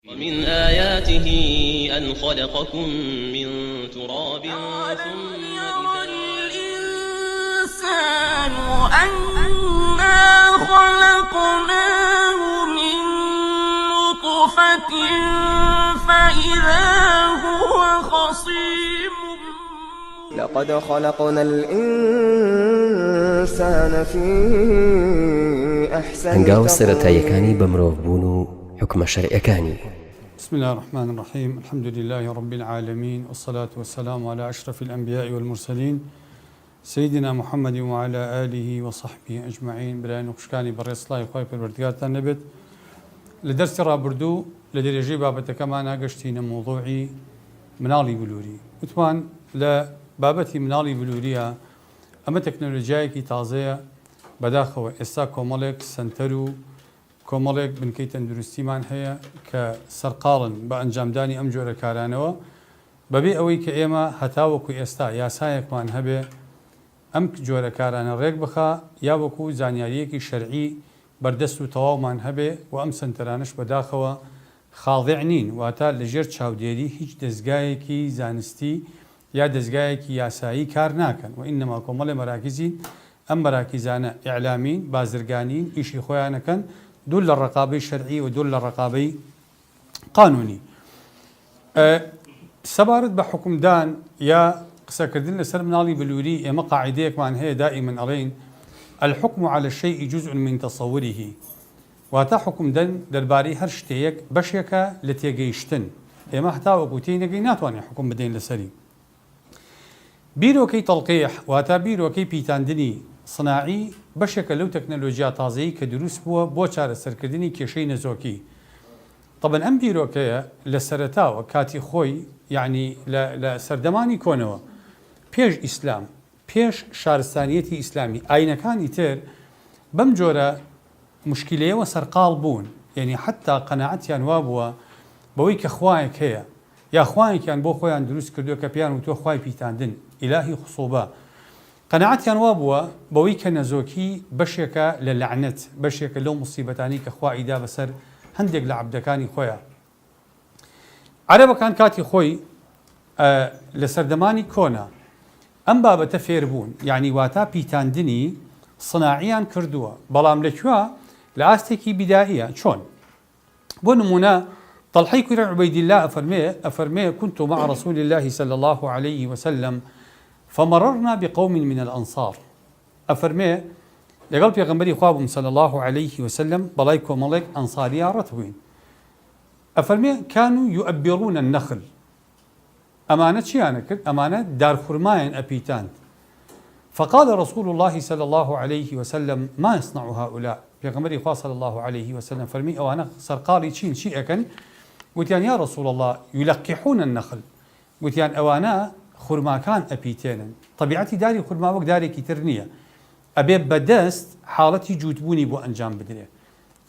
ومن آياته أن خلقكم من تراب ثم يرى الإنسان أنا خلقناه من نطفة فإذا هو خصيم لقد خلقنا الإنسان في أحسن هەنگاوە سەرەتاییەکانی بە مرۆڤبوون و حکمە شەرعیەکانی. بسم الله الرحمن الرحيم الحمد لله رب العالمين والصلاة والسلام على أشرف الأنبياء والمرسلين سيدنا محمد وعلى آله وصحبه أجمعين برای نوخشکانی بەڕێز سڵای خۆی پەروەردگارتان نەبێت. لە دەرسی ڕابردوو لە دەرێژەی بابەتەکەمان گەشتینە مۆضوعی مناڵی بلووری. وتمان لە بابەتی مناڵی بلووریە ئەمە تەکنۆلۆژیایەکی تازەیە بەداخەوە ئێستا کۆمەڵێک سنتەر و کۆمەڵێک بنکەی تەندروستیمان هەیە کە سەرقاڵن بە ئەنجامدانی ئەم جۆرە کارانەوە بەبێ ئەوەی کە ئێمە هەتاوەکو ئێستا یاسایەکمان هەبێ ئەم جۆرە کارانە ڕێک بخە یا وەکو زانیاریەکی شەرعی بەردەست و تەواومان هەبێ و ئەم سنتەرانش بەداخەوە خاضع نین واتە لەژێر چاودێری هیچ دەستگایەکی زانستی یا دەستگایەکی یاسایی کار ناکەن و ئینەما کۆمەڵێ مەراکزین ئەم مەراکیزانە ئیعلامین بازرگانین ئیشی خۆیانەکەن دوو لە ڕقابەی شەرعی و دوو لە ڕقابەی قانونی. سەبارەت بە حکومدان یا قسەکردن لەسەر مناڵی بلووری ئێمە قاعیدەیەکمان هەیە دائیمەن ئەڵێن الحكم على الشيء جزء من تصوره واتە حکومدان دەربارەی هەر شتێیەک بەشێکە لە تێگەیشتن. ئێمە هەتا وەکو تێنەگەی ناتوانین حکوم بدەین لەسەری. بیرۆکەی تەڵقیح واتە بیرۆکەی پیتاندنی صناعی بەشێکە لەو تەکنەلۆژیا تازەیی کە دروست بووە بۆ چارەسەرکردنی کێشەی نەزۆکی. طبعا ئەم بیرۆکەیە لە سەرەتاوە کاتی خۆی یعنی لە سەردەمانی کۆنەوە پێش ئیسلام پێش شارستانیەتی ئیسلامی ئاینەکانی تر بەم جۆرە مشکلەیەوە سەرقاڵ بوون، یعنی حتا قەناعەتیان وا بووە بەوەی کە خوایەک هەیە یا خوایەکیان بۆ خۆیان دروست کردووە کە پێیان وتۆ خوای پیتاندن ئیلاهی خوسوبە. قەناعەتیان وا بووە بەوەی کە نەزۆکی بەشێکە لە لەعنەت، بەشێکە لەو موسیبەتانی کە خوا ئیدا بەسەر هەندێک لە عەبدەکانی خۆیان. عەرەبەکان کاتی خۆی لە سەردەمانی کۆنا ئەم بابەتە فێر بوون، یعنی واتە پیتاندنی صناعیان کردووە، بەڵام لەکوێ لە ئاستێکی بیدائیە. چۆن؟ بۆ نمونە طلحەی کوڕی عوبەیدیلا ئەفەرمێ كنت مع رسول الله صلى الله عليه وسلم فمررنا بقوم من الأنصار. أفرمي لقل بيغمبري خوابهم صلى الله عليه وسلم بلاي كومالك أنصاريا رتوين. أفرمي كانوا يؤبرون النخل. أمانة شيانا كد أمانة دار خرماين أبيتان. فقال رسول الله صلى الله عليه وسلم ما يصنع هؤلاء؟ بيغمبري خواب صلى الله عليه وسلم فرمي أو أنا سرقالي تشين شيئا قلت يا رسول الله يلقحون النخل. قلت أوانا خورماکان ئەپیتێنن. طبیعەتی داری خورما وەک دارێکی تر نییە، ئەبێ بەدەست حاڵەتی جووتبوونی بۆ ئەنجام بدرێ،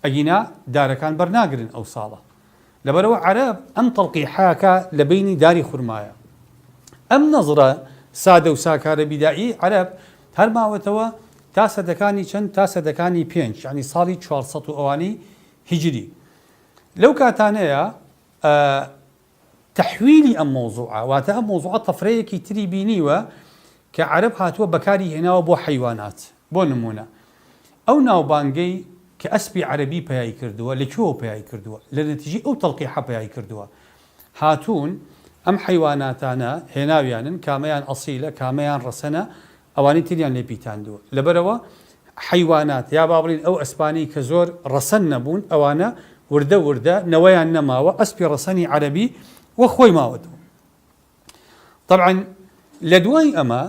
ئەگینا دارەکان بەرناگرن ئەو ساڵە. لەبەرەوە عەرەب ئەم تەڵقیحاکە لە بینی داری خورمایە. ئەم نەزرە سادە و ساکارە بیدائی عەرەب هەر ماوەتەوە تا سەدەکانی چەند تا سەدەکانی 5 یعنی ساڵی 400 و ئەوانەی هیجری. لەو کاتانەیە تحویلی ئەم مۆزوعە واتە ئەم مۆزوعە تەفرەیەکی تری بینیوە کە عەرەب هاتووە بەکاری هێناوە بۆ حەیوانات. بۆ نمونە ئەو ناوبانگەی کە ئەسپی عەرەبی پەیای کردووە لەکوێوە پەیای کردووە؟ لە نەتیجەی ئەو تەڵقیحە پەیای کردووە. هاتوون ئەم حەیواناتانە هێناویانن، کامەیان ئەسیلە کامەیان ڕەسەنە، ئەوانەی تریان لێ پیتاندووە. لەبەرەوە حەیوانات یا با بڵین ئەو ئەسپانەی کە زۆر ڕەسەن نەبوون ئەوانە وردە وردە نەوەیان نەماوە ئەسپی ڕەسەنی عەرەبی وەخۆی ماوەتەوە. طبعا لە دوای ئەمە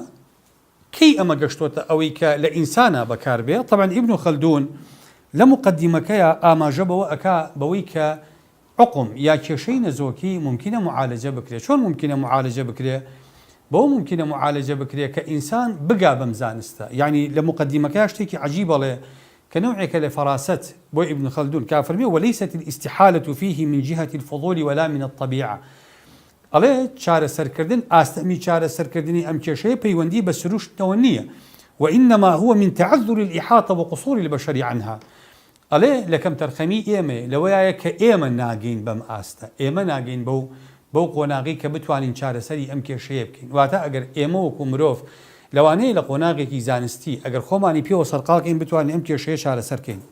کەی ئەمە گەشتۆتە ئەوەی کە لە ئینسانە بەکاربێ. طبعا ئیبن خەلدون لە مقدیمەکەیە ئاماژە بەوە ئەکا بەوەی کە عقم یا کێشەی نەزۆکی ممکنە معالەجە بکرێت. چۆن ممکنە معالەجە بکرێ؟ بەوە ممکنە معالەجە بکرێ کە ئینسان بگا بەم زانستە. یعنی لە مقدیمەکە شتێکی عەجیبەڵێ کە نوعێکە لە فەراست بۆ ئیبن خەلدون کافەرمێ وليست الاستحالة فيه من جهة الفضول ولا من الطبيعة. ئەڵێ چارەسەرکردن ئاستەمی چارەسەرکردنی ئەم کێشەیە پەیوەندی بە سروشتەوە نییە، وإنما هو من تعذر الإحاطة وقصور البشر عنها. ئەڵێ لەکەم تەرخەمی ئێمە لەوەیە کە ئێمە ناگەین بەم ئاستە، ئێمە ناگەین بەو قۆناغی کە بتوانین چارەسەری ئەم کێشەیە بکەین. واتە ئەگەر ئێمە وەکو مرۆڤ لەوانەیە لە قۆناغێکی زانستی ئەگەر خۆمانی پێوە سەرقاڵکەین بتوانین ئەم کێشەیە چارەسەرکەین.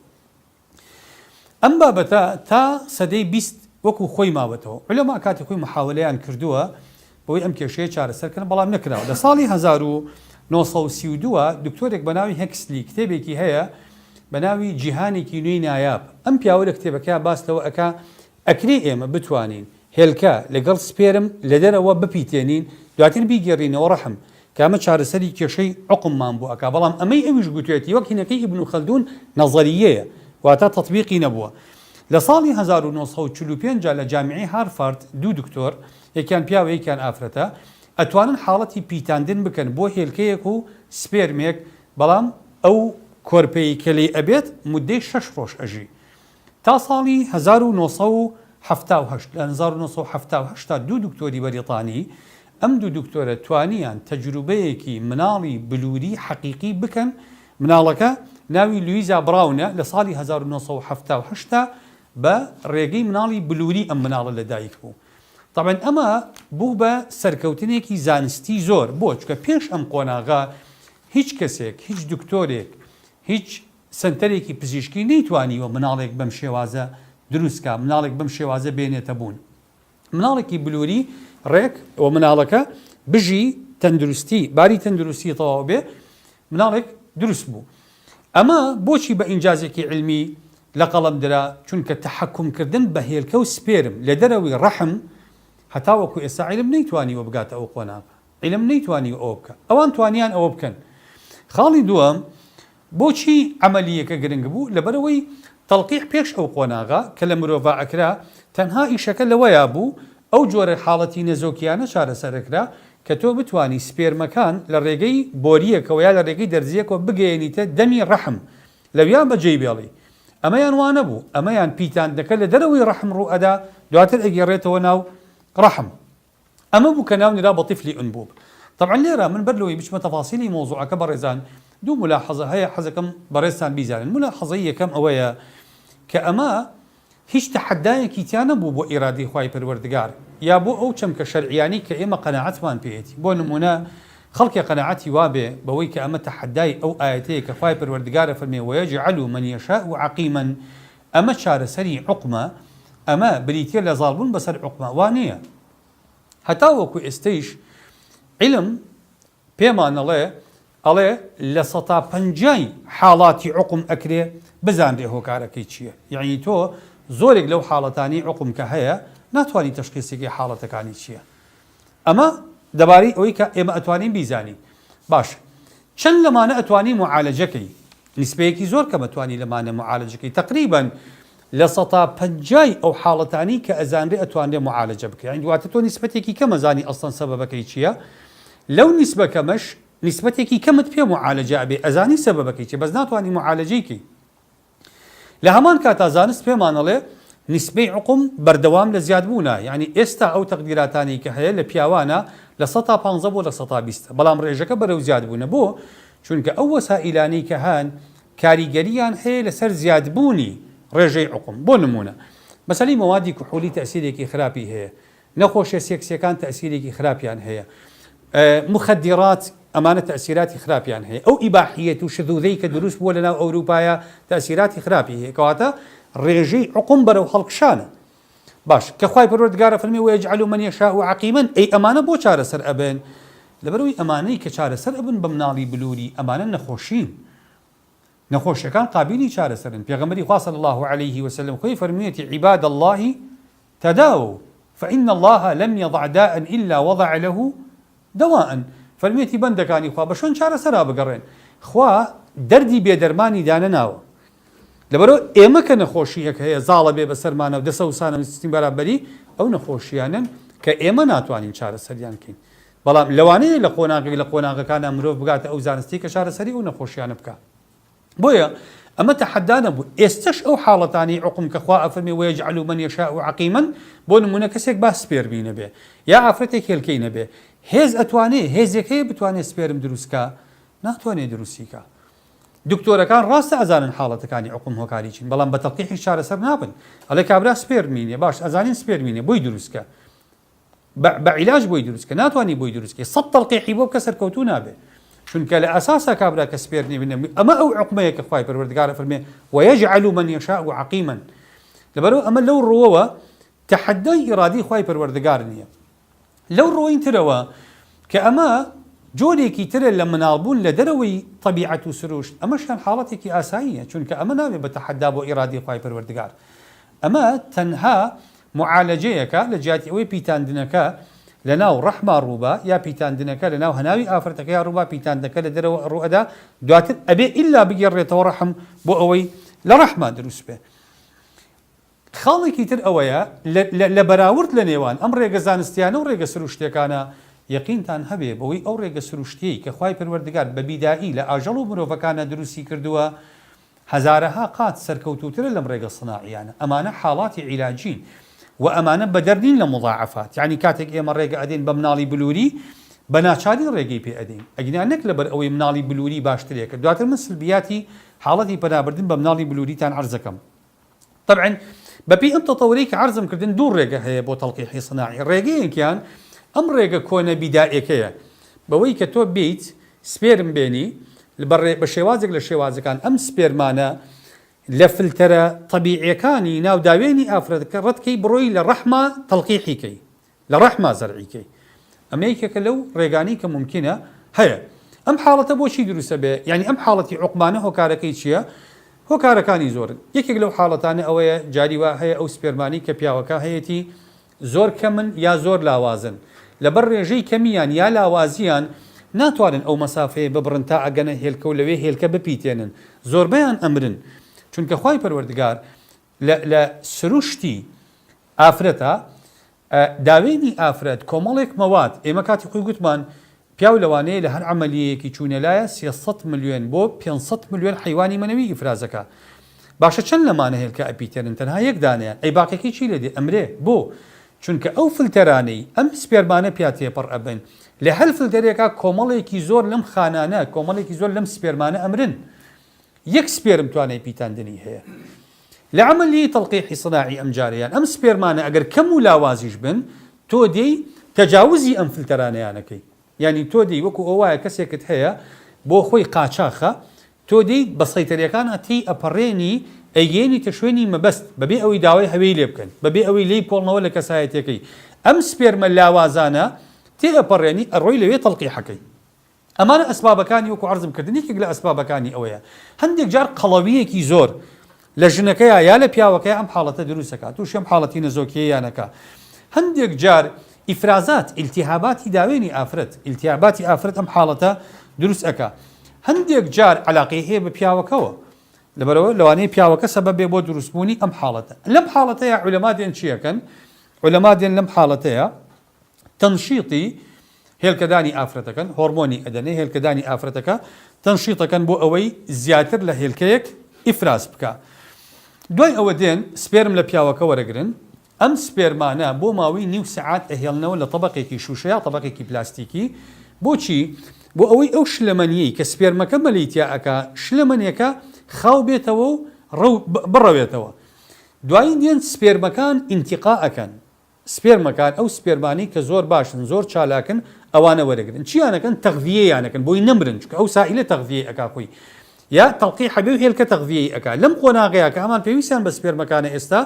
ئەم بابەتە تا سەدەی 20 وەکو خۆی ماوەتەوە علەما کاتی خۆی محاولەیان کردووە بۆی ئەم کێشەیە چارەسەرکردن، بەڵام نەکراوە. لە ساڵی 1932 دکتۆرێک بە ناوی هەکسلی کتێبێکی هەیە بە ناوی جیهانێکی نوێی نایاب. ئەم پیاوە لە کتێبەکە باس لەوە ئەکرێ ئێمە بتوانین هێلکە لەگەڵ سپێرم لە دەرەوە بپیتێنین دواتر بیگەڕینەوە ڕەحم کامە چارەسەری کێشەی عقممان بوو ئەکا، بەڵام ئەمەی ئەویش گوتوێتی وەک هینەکەی ئیبن خەلدون نەزەریەیە، واتە تەطبیقی نەبووە. لە ساڵی 1945 لە جامیعەی هارفارد دوو دکتۆر، یەکیان پیاوە یەکیان ئافرەتە، ئەتوانن حاڵەتی پیتاندن بکەن بۆ هێلکەیەک و سپێرمێک، بەڵام ئەو کۆرپەی کە لێ ئەبێت مدەی 6 ڕۆژ ئەژی. تا ساڵی 1970 دوو دکتۆری بەریتانی ئەم دوو دکتۆرە توانیان تەجروبەیەکی مناڵی بلووری حەقیقی بکەن. مناڵەکە ناوی لویزا براونە، لە ساڵی 1970 بە ڕێگەی مناڵی بلووری ئەم مناڵە لەدایک بوو. طبعا ئەمە بوو بە سەرکەوتنێکی زانستی زۆر، بۆ چکە پێش ئەم قۆناغا هیچ کەسێک، هیچ دکتۆرێک، هیچ سنتەرێکی پزیشکی نەیتوانیوە مناڵێک بەم شێوازە دروستکە، مناڵێک بەم شێوازە بێنێتە بوون. مناڵێکی بلووری ڕێک ئەوە مناڵەکە بژی تەندروستی، باری تەندروستی تەواو بێ، مناڵێک دروست بوو. ئەمە بۆچی بە ئینجازێکی علمی لە قەڵەم درا؟ چونکە تەحەکومکردن بە هێلکە و سپێرم لە دەرەوەی ڕەحم هەتا وەکو ئێستا عیلم نەیتوانیوە بگاتە ئەو قۆناغە، عیلم نەیتوانیوە ئەوە بکە، ئەوان توانیان ئەوە بکەن. خاڵی دووەم بۆچی عملیەکە گرنگ بوو؟ لەبەرەوەی تەڵقیح پێش ئەو قۆناغا کە لە مرۆڤ ئەکرا تەنها ئیشەکە لەوەیە بوو ئەو جۆرە حاڵەتی نەزۆکیانە چارەسەرکرا کە تۆ بتوانی سپێرمەکان لە ڕێگەی بۆریەکەوە یا لە ڕێگەی دەرزیەکەوە بگەێنیتە دەمی ڕەحم لەویان بەجێی بێڵی. ئەمەیان وانە بوو، ئەمەیان پیتاندەکە لە دەرەوەی ڕەحم ڕوو ئەدا دواتر ئەگەڕێتەوە ناو ڕەحم. ئەمە بوو کە ناونرا بە طفلی ئونبوب. طبعا لێرە من بەرلەوەی بچمە تەفاسیلی مۆزوعەکە بەڕێزان دوو ملاحەزە هەیە حەزەکەم بەڕێزتان بیزانن. ملاحەزەی یەکەم ئەوەیە کە ئەمە هیچ تەحەدایەکی تیا نەبوو بۆ ئیرادەی خوای پەروەردگار یا بۆ ئەو چەمکە شەرعیانی کە ئێمە قەناعەتمان پێێتی. بۆ نمونە خەڵکی قەناعەتی وابێ بەوەی کە ئەمە تەحەدای ئەو ئاەتەیە کە خوای پەروەردگارە فەرمێ وەیەجعل من یەشاء عەقیما، ئەمە چارەسەری عوقمە، ئەمە بریتیە لە زاڵبوون بەسەر عوقمە وانەیە. هەتا وەکو ئێستەیش علم پێمان ئەڵێ لە 150 حاڵاتی عوقم ئەکرێ بزانرێ هۆکارەکەی چییە. یعنی تۆ زۆرێک لەو حاڵەتانی عوقم کە هەیە ناتوانانی تەشخیصێکی حاڵەتەکانی چییە. ئەمە دەبارەی ئەوەی کە ئێمە ئەتوانین بیزانین. باش چەند لەمانە ئەتوانی معالەجەکەی، نیسبەیەکی زۆر کە مەتوانی لەمانە معالەجەکەی، تقریباً لە 150 ئەو حاڵەتانی کە ئەزانرێ ئەتوانرێ معالەجە بکە. یعنی دواتە تۆ نیسبەتێکی کەم ئەزانی ئەسڵەن سەبەبەکەی چییە، لەو نیسبەکەمەش نیسبەتێکی کەمت پێ معالەجە ئەبێ، ئەزانی سەبەبەکەی چییە بەس ناتوانی معالەجەیکی. لە هەمان کاتا زانست پێمانەڵێ نیسبەی عوقم بەردەوام لە زیادبوونە. یعنی ئێستا ئەو تەقدیراتانی کە هەیە لە پیاوانە لە 150 بۆ لە 120، بەڵام ڕێژەکە بەرەو زیادبوونە. بۆ چونکە ئەو وەسائلانەی کە هەن کاریگەریان هەیە لەسەر زیادبوونی ڕێژەی عوقم. بۆ نمونە مەسەلەی مەوادی کوحولی تەسیرێکی خراپی هەیە، نەخۆشیە سێکسیەکان تەسیرێکی خراپیان هەیە، مخدرات ئەمانە تەسیراتی خراپیان هەیە، ئەو ئیباحیەت و شذوذەی کە دروست بووە لەناو ئەوروپایە تەسیراتی خراپی هەیە، کەواتە ڕێژەی عوقم بەرەو هەڵکشانە. باش کە خوای پەروەردگارە فەرمی وەیەجعل من یەشاء عەقیما، ئەی ئەمانە بۆ چارەسەر ئەبن؟ لەبەرەوەی ئەمانەی کە چارەسەر ئەبن بە مناڵی بلووری ئەمانە نەخۆشین، نەخۆشیەکان قابلی چارەسەرن. پێغەمبەری خوا صلی الله عليه وسلم خۆی فەرموویەتی عیباد الله تداووا فإن الله لم يضع داء إلا وضع له دواء. فەرموویەتی بەندەکانی خوا بە شوێن چارەسەرا بگەڕێن، خوا دەردی بێدەرمانی دانە ناوە. لەبەرەوە ئێمە کە نەخۆشیەک هەیە زاڵە بێ بەسەرمانە و دەسەوسانە سیستمی بەرابەری ئەو نەخۆشیانن کە ئێمە ناتوانین چارەسەریان بکەین. بەڵام لەوانەیە لە قۆناغەکانە مرۆڤ بگاتە ئەو زانستی کە چارەسەری ئەو نەخۆشیانە بکە. بۆیە ئەمە تەحەدا نەبوو. ئێستش ئەو حاڵەتانی عوقم کە خوا ئەفەرمێ وەیەجعل من یەشاء عەقیما، بۆ نمونە کەسێک با سپێرمی نەبێ یا ئافرەتێک هێلکەی نەبێ، هێز ئەتوانێ هێزێک هەیە بتوانێت سپێرم دروستکە، ناتوانێت دروستیکە. دکتۆرەکان ڕاستە ئەزانن حاڵەتەکانی عقم هۆکاری چین بەڵام بە تەڵقیحی چارەسەر نابن ئەڵێ کابرا سپێرمینێ باش ئەزانین سپێرمینێ بۆی دروستکە بە عیلاج بۆی دروستکە ناتوانانی بۆی دروستکە سەد تەڵقیحی بۆ بکە سەرکەوتوو نابێ چونکە لە ئەساسا کابرا کە سپێرنی بنێ ئەمە ئەو عقمەیە کە خوای پەروەردگارە فەرمێ ويجعل من يشاء عقيما لەبەرەوە ئەمە لەو ڕۆوە تەحەدای ئیرادی خوای پەروەردگار نییە لەو ڕۆی ترەوە کە ئەمە جۆرێکی ترە لە مناڵبوون لە دەرەوەی طبیعەت و سروشت ئەمەشان حاڵەتێکی ئاساییە چونکە ئەمە نابێت بە تەحەدا بۆ ئیرادی خوای پەروەردگار ئەمە تەنها معالەجەیەکە لە جیاتی ئەوەی پیتاندنەکە لە ناو ڕەحما ڕووبە یا پیتاندنەکە لە ناو هەناوی ئافرەتەکە یا ڕووبە پیتاندەکە لە دەرەوە ڕوئەدا دواتر ئەبێ ئیلا بگەڕێتەوە ڕەحم بۆ ئەوەی لە ڕەحما دروست بێ خاڵێکی تر ئەوەیە لە بەراورد لە نێوان ئەم ڕێگە زانستیانە و ڕێگە سروشتەکانە یەقینتان هەبێ بەوەی ئەو ڕێگە سروشتیی کە خوای پەروەردگار بە بیدایی لە ئاژەڵ و مرۆڤەکانە دروستی کردووە هەزارەها قات سەرکەوتوترە لەم ڕێگە سناعیانە ئەمانە حاڵاتی عیلاجین و ئەمانە بەدەرنین لە مضاعفات یعنی کاتێک ئێمە ڕێگە ئەدەین بە مناڵی بلووری بە ناچاری ڕێگەی پێ ئەدەین ئەگنانەک لەبەر ئەوەی مناڵی بلووری باشترێکە دواتر من سلبیاتی حاڵەتی پەنابردن بە مناڵی بلووریتان عەرزەکەم طبعا بەپی ئەم تەتەوری کە عەرزم کردن دوو ڕێگە هەیە بۆ تەڵقیحی سناعی ڕێگەیەکیان ئەم ڕێگە کۆنە بیدائیەکەیە بەوەی کە تۆ بیت سپێرم بێنی بە شێوازێک لە شێوازەکان ئەم سپێرمانە لە فلتەرە طبیعیەکانی ناوداوێنی ئافرەتەکە ڕەتکەی بڕۆی لە ڕەحما تەڵقیحیکەی لە ڕەحما زەرعیکەی ئەمەیەکێکە لەو ڕێگانی کە ممکنە هەیە ئەم حاڵەتە بۆچی دروستە بێ یعنی ئەم حاڵەتی عوقمانە هۆکارەکەی چییە هۆکارەکانی زۆرن یەکێک لەو حاڵەتانە ئەوەیە جاری وا هەیە ئەو سپێرمانی کە پیاوەکە هەیەی زۆر کەمن یا زۆر لاوازن لەبەر ڕێژەی کەمیان یا لاوازیان ناتوانن ئەو مەسافەیە ببڕن تا ئەگەنە هێلکە و لەوێ هێلکە بپیتێنن زۆربەیان ئەمرن چونکە خوای پەروەردگار لە سروشتی ئافرەتە داوێنی ئافرەت کۆمەڵێک مەواد ئێمە کاتی خۆی گوتمان پیاو لەوانەیە لە هەر عملیەیەکی چوونەلایە 300 ملیۆن بۆ 500 ملیۆن حیوانی منەوی ئیفرازەکە باشە چەند لەمانە هێلکە ئەپیتێنن تەنها یەک دانەیە ئەی باقیەکەی چی لێدێ ئەمرێ بۆ چونکە ئەو فلتەرانەی ئەم سپێرمانە پیا تێپەڕ ئەبن لە هەر فلتەرێکا کۆمەڵێکی زۆر لەم خانانە کۆمەڵێکی زۆر لەم سپێرمانە ئەمرن یەک سپێرم توانای پیتاندنی هەیە لە عملی تەڵقیحی سناعی ئەم جارەیان ئەم سپێرمانە ئەگەر کەم و لاوازیش بن تۆ دێی تەجاوزی ئەم فلتەرانەیانەکەی یعنی تۆ دێی وەکو ئەوایە کەسێکت هەیە بۆ خۆی قاچاخە تۆ دێی بە سەیتەرەکان ئەتی ئەپەڕێنی ئەیگەێنی تە شوێنی مەبەست بەبێ ئەوەی داوای هەوەی لێ بکەن بەبێ ئەوەی لی پۆڵنەوە لە کەسایەتەکەی ئەم سپێرمە لاوازانە تێ ئەپەڕێنی ئەڕۆی لەوێ تەڵقیحەکەی ئەمانە ئەسبابەکانی وەکو عەرزم کردنێکێک لە ئەسبابەکانی ئەوەیە هەندێک جار قەڵەویەکی زۆر لە ژنەکەیە یا لە پیاوەکەی ئەم حاڵەتە دروستەکات تووشی ئەم حاڵەتی نەزۆکیەیانەکە هەندێک جار ئیفرازات ئیلتیهاباتی داوێنی ئافرەت ئیلتیهاباتی ئافرەت ئەم حاڵەتە دروست ئەکا هەندێک جار عەلاقەی هەیە بە پیاوەکەوە لەبەرەوە لەوانەیە پیاوەکە سەبەبێ بۆ دروستبوونی ئەم حاڵەتە لەم حاڵەتەیە عولەما دێن چیەکەن عولەما دێن لەم حاڵەتەیە تەنشیطی هێلکەدانی ئافرەتەکەن هۆرمۆنی ئەدەنێ هێلکەدانی ئافرەتەکە تەنشیطەکەن بۆ ئەوەی زیاتر لە هێلکەیەک ئیفراز بکە دوای ئەوە دێن سپێرم لە پیاوەکە وەرەگرن ئەم سپێرمانە بۆ ماوەی نیو سەعات ئەهێڵنەوە لە طەبەقێکی شوشەیە طەبەقێکی پلاستیکی بۆچی بۆ ئەوەی ئەو شلەمەنیەی کە سپێرمەکە مەلیتیا ئەکا شلەمەنیەکە خاو بێتەوە و بڕەوێتەوە دوایی دێن سپێرمەکان ئینتیقا ئەکەن سپێرمەکان ئەو سپێرمانی کە زۆر باشن زۆر چالاکن ئەوانە وەرەگرن چیانەکەن تەغذیەیانەکەن بۆی نەمرن چکە ئەو سائلە تەغذیە ئەکا خۆی یا تەڵقیح حەبێ و هێلکە تەغذیەی ئەکا لەم قۆناغەیە کە هەمان پێویستیان بە سپێرمەکانە ئێستا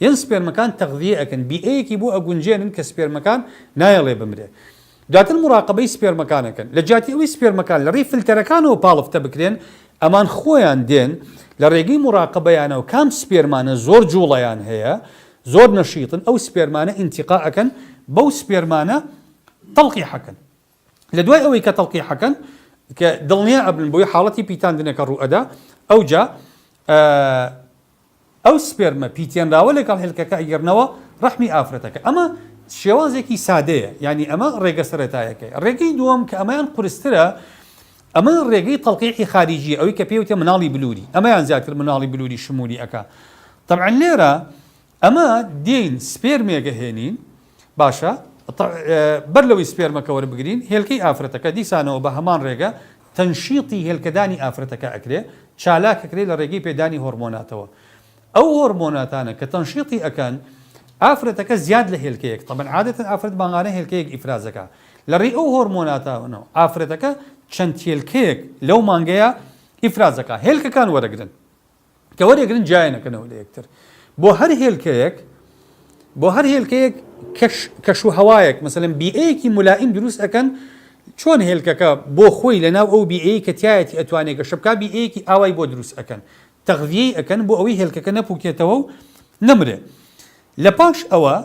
یەن سپێرمەکان تەغذیە ئەکەن بیئەیەکی بۆ ئەگونجێنن کە سپێرمەکان نایەڵێ بمرێ دواتر مراقبەی سپێرمەکانەکەن لە جاتی ئەوەی سپێرمەکان لە ڕێی فلتەرەکانەوە پاڵفتە بکرێن ئەمان خۆیان دێن لە ڕێگەی مراقبەیانە و کام سپێرمانە زۆر جوڵەیان هەیە زۆر نەشیطن ئەو سپێرمانە ئینتیقا ئەکەن بەو سپێرمانە تەڵقیحەکەن لە دوای ئەوەی کە تەڵقیحەکەن کە دڵنیا ئەبن بۆی حاڵەتی پیتاندنەکە ڕوئەدا ئەوجا ئەو سپێرمە پیتێنراوە لەگەڵ هێلکەکە ئەگەرنەوە ڕەحمی ئافرەتەکە ئەمە شێوازێکی سادەیە یعنی ئەمە ڕێگە سەرەتایەکەی ڕێگەی دووەم کە ئەمەیان قورسترە ئەمە ڕێگەی تەڵقیحی خارجی ئەوەی کە پێوتە مناڵی بلووری ئەمەیان زیاتر مناڵی بلووری شمولی ئەکا طبعا لێرە ئەمە دێین سپێرمێگە هێنین باشە بەر لەوەی سپێرمەکە وەربگرین هێلکەی ئافرەتەکە دیسانەوە بە هەمان ڕێگە تەنشیطی هێلکەدانی ئافرەتەکە ئەکرێ چالاکەکرێ لە ڕێگەی پێدانی هۆرمۆناتەوە ئەو هۆرمۆناتانە کە تەنشیطی ئەکەن ئافرەتەکە زیاد لە هێلکەیەک طبعا عادەتەن ئافرەت ماهانە هێلکەیەک ئیفرازەکە لە ڕێی ئەو هۆرمۆناتانەوە ئافرەتەکە چەند هێلکەیەک لەو مانگەیە ئیفرازەکە هێلکەکان وەرەگرن کە وەرەگرن جایەنەکەنەوە لە یەکتر بۆ هەر هێلکەیەک کەش و هەوایەک مثلەن بیئەیەکی مولائیم دروست ئەکەن چۆن هێلکەکە بۆ خۆی لەناو ئەو بیئەیە کە تایەتی ئەتوانێت گەشە بکات بیئەیەکی ئاوای بۆ دروست ئەکەن تەغذیەی ئەکەن بۆ ئەوەی هێلکەکە نەپوکێتەوە و نەمرێ لە پاش ئەوە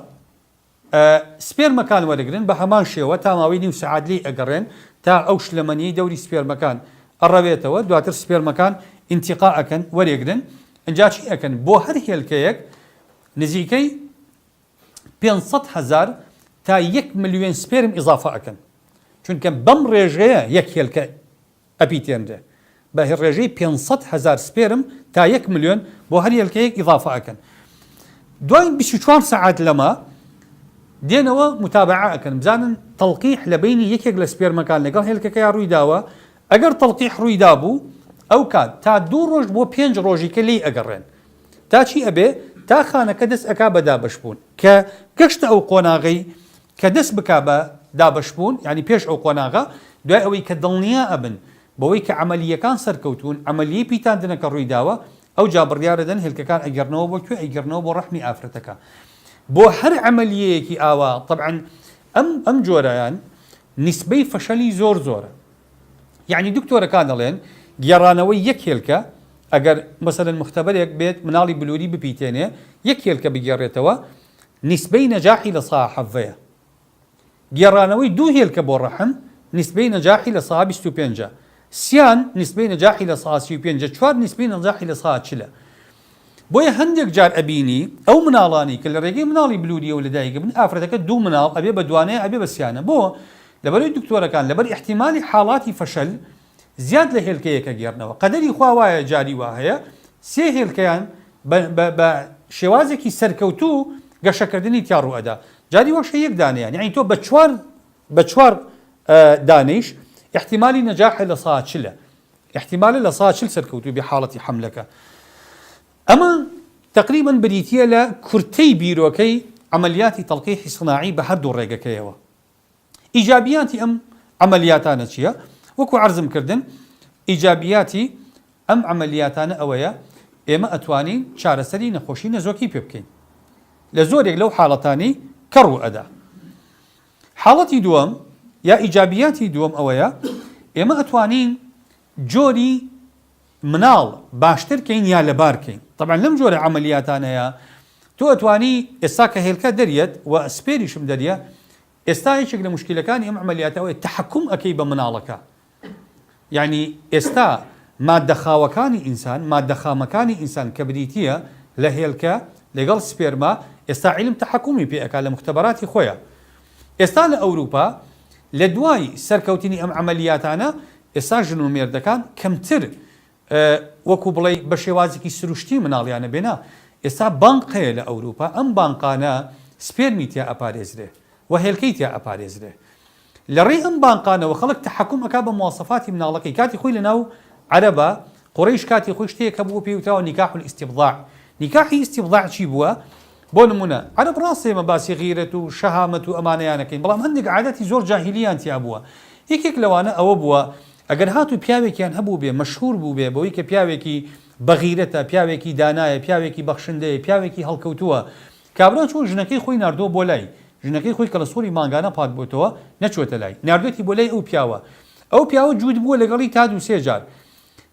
سپێرمەکان وەرەگرن بە هەمان شێوە تا ماوەی نیو سەعات لێی ئەگەڕێن تا ئەو شلەمەنیی دەوری سپێرمەکان ئەڕەوێتەوە دواتر سپێرمەکان ئینتیقا ئەکەن وەرێگرن ئەنجا چی ئەکەن بۆ هەر هێلکەیەک نزیکەی 500,000 تا 1 ملیۆن سپێرم ئیزافە ئەکەن چونکە بەم ڕێژەیە یەک هێلکە ئەپیتێنرێ بە ڕێژەی 500,000 سپێرم تا 1 ملیۆن بۆ هەر هێلکەیەک ئیزافە ئەکەن دوای 24 ساعات لەمە دێنەوە متابعە ئەکەن بزانن تەڵقیح لە بینی یەکێک لە سپێرمەکان لەگەڵ هێلکەکەیان ڕووی داوە ئەگەر تەڵقیح ڕووی دابوو ئەو کات تا 2 ڕۆژ بۆ 5 ڕۆژیکە لێی ئەگەڕێن تا چی ئەبێ تا خانەکە دەست ئەکا بە دابەشبوون کە گەشتە ئەو قۆناغی کە دەست بک بە دابەشبوون یعنی پێش ئەو قۆناغا دوای ئەوەی کە دڵنیا ئەبن بەوەی کە عملیەکان سەرکەوتون عملیەی پیتاندنەکە ڕووی داوە ئەو جا بڕیارەدەن هێلکەکان ئەگەڕنەوە بۆ کوێ ئەیگەڕنەوە بۆ ڕەحمی ئافرەتەکە بۆ هەر عملیەیەکی ئاوا طبعا ئەم جۆرەیان نیسبەی فەشەلی زۆرە یعنی دکتۆرەکان دەڵێن گێڕانەوەی یەک هێلکە ئەگەر مەسەلەن مختبەرێک بێت مناڵی بلووری بپیتێنێ یەک هێلکە بگێڕێتەوە نیسبەی نەجاحی لە سا 7 گێڕانەوەی 2 هێلکە بۆ ڕەحم نیسبەی نەجاحی لە سا 25 سیان نیسبەی نەجاحی لە سا 35 4 نیسبەی نەجاحی لە سا 40 بۆیە هەندێک جار ئەبینی ئەو مناڵانی کە لە ڕێگەی مناڵی بلووریە و لەدایک بن ئافرەتەکە 2 مناڵ ئەبێ بە دوانەیە ئەبێ بە سیانە بۆ لەبەرەوەی دکتۆرەکان لەبەر احتیمالی حاڵاتی فەشەل زیاد لە هێلکەیەکە گێڕنەوە قەدەری خوا وایە جاری وا هەیە 3 هێلکەیان بە شێوازێکی سەرکەوتوو گەشەکردنی تیا ڕوئەدا جاری وەشە یەک دانەیان یعنی تۆ بە 4 دانەیش احتیمالی نەجاحی لە سا 40 احتیمالی لە سا 40 سەرکەوتوو بێ حاڵەتی حملەکە ئەمە تقریبا بریتیە لە کورتەی بیرۆکەی عملیاتی تەڵقیحی صناعی بە هەردوو ڕێگەکەیەوە ئیجابیاتی ئەم عملیاتانە چییە؟ وەکو عەرزم کردن ئیجابیاتی ئەم عملیاتانە ئەوەیە ئێمە ئەتوانین چارەسەری نەخۆشی نەزۆکی پێ بکەین لە زۆرێک لەو حاڵەتانی کە ڕوو ئەدا حاڵەتی دووەم یا ئیجابیاتی دووەم ئەوەیە ئێمە ئەتوانین جۆری مناڵ باشتر کەین یا لەبار کەین طبعا لەم جۆرە عملیاتانەیە تۆ ئەتوانی ئێستا کە هێلکە دەریێت و سپێریشم دەریە ئێستا یەکێک لە مشکلەکانی ئەم عملیاتەوەی تەحەکوم ئەەکەی بە مناڵەکە یعنی ئێستا مادەخاوەکانی ئینسان مادەخامەکانی ئینسان کە بریتیە لە هێلکە لەگەڵ سپێرما ئێستا عیلم تەحەکومی پێ ئەکا لە مختبەراتی خۆیە ئێستا لە ئەوروپا لە دوای سەرکەوتنی ئەم عملیاتانە ئێستا ژن و مێردەکان کەمتر وەکو بڵێ بە شێوازێکی سروشتی مناڵیانە بێنا ئێستا بانقەیە لە ئەوروپا ئەم بانقانە سپێرمی تیا ئەپارێزرێ و هێلکەی تیا ئەپارێزرێ لە ڕێی ئەم بانقانەوە خەڵک تەحەکوم ئەکا بە مواسەفاتی مناڵەکەی کاتی خۆی لەناو عەرەبە قوڕەیش کاتی خۆی شتەیەکە بوو پێوتراوە نیکاح الاستبضاع نیکاحی استبضاع چی بووە بۆ نمونە عەرەب ڕاستێمە باسی غیرەت و شەهامەت و ئەمانەیانەکەین بەڵام هەندێک عادەتی زۆر جاهیلیان تیا بووە یەکێک لەوانە ئەوە بووە ئەگەر هاتو پیاوێکیان هەبوو بێ مەشهور بوو بێ بەوەی کە پیاوێکی بەغیرەتە پیاوێکی دانایە پیاوێکی بەخشندەیە پیاوێکی هەڵکەوتووە کابرا چۆن ژنەکەی خۆی ناردۆ بۆ لای ژنەکەی خۆی کە لە سۆری مانگانە پاک بۆتەوە نەچۆتە لای ناردێتی بۆ لای ئەو پیاوە جوود بووە لەگەڵی تا 2-3 جار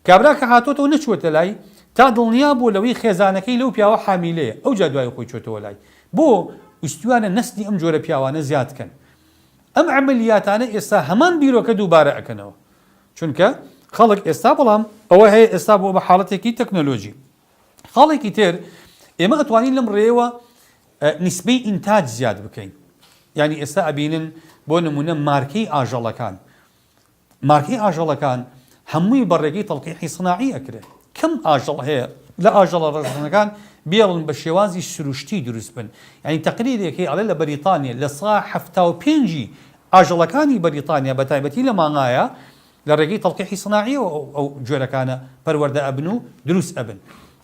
کابرا کە هاتۆتەوە نەچوەتە لای تا دڵنیا بۆ لەوەی خێزانەکەی لەو پیاوە حامیلەیە ئەو جا دوای خۆی چۆتەوە لای بۆ ویستوانە نەسلی ئەم جۆرە پیاوانە زیادکەن ئەم عملیاتانە ئێستا هەمان بیرۆکە دووبارە ئەکەنەوە چونکە خەڵک ئێستا بەڵام ئەوە هەیە ئێستا بۆ بە حاڵەتێکی تەکنۆلۆژی خاڵێکی تر ئێمە ئەتوانین لەم ڕێوە نیسبەی ئینتاج زیاد بکەین یعنی ئێستا ئەبینن بۆ نمونە مارکەی ئاژەڵەکان هەمووی بەڕێگەی تەڵقیحی صناعی ئەکرێت کەم ئاژەڵ هەیە لە ئاژەڵە ڕێژەکان بێڵن بە شێوازی سروشتی دروست بن یعنی تەقریرێکی ئەڵێ لە بەریتانیا لە سا 75 ئاژەڵەکانی بەریتانیا بە تایبەتی لە مانگایە لە ڕێگەی تەڵقیحی سناعیەوە ئەو جۆرەکانە پەروەردە ئەبن و دروست ئەبن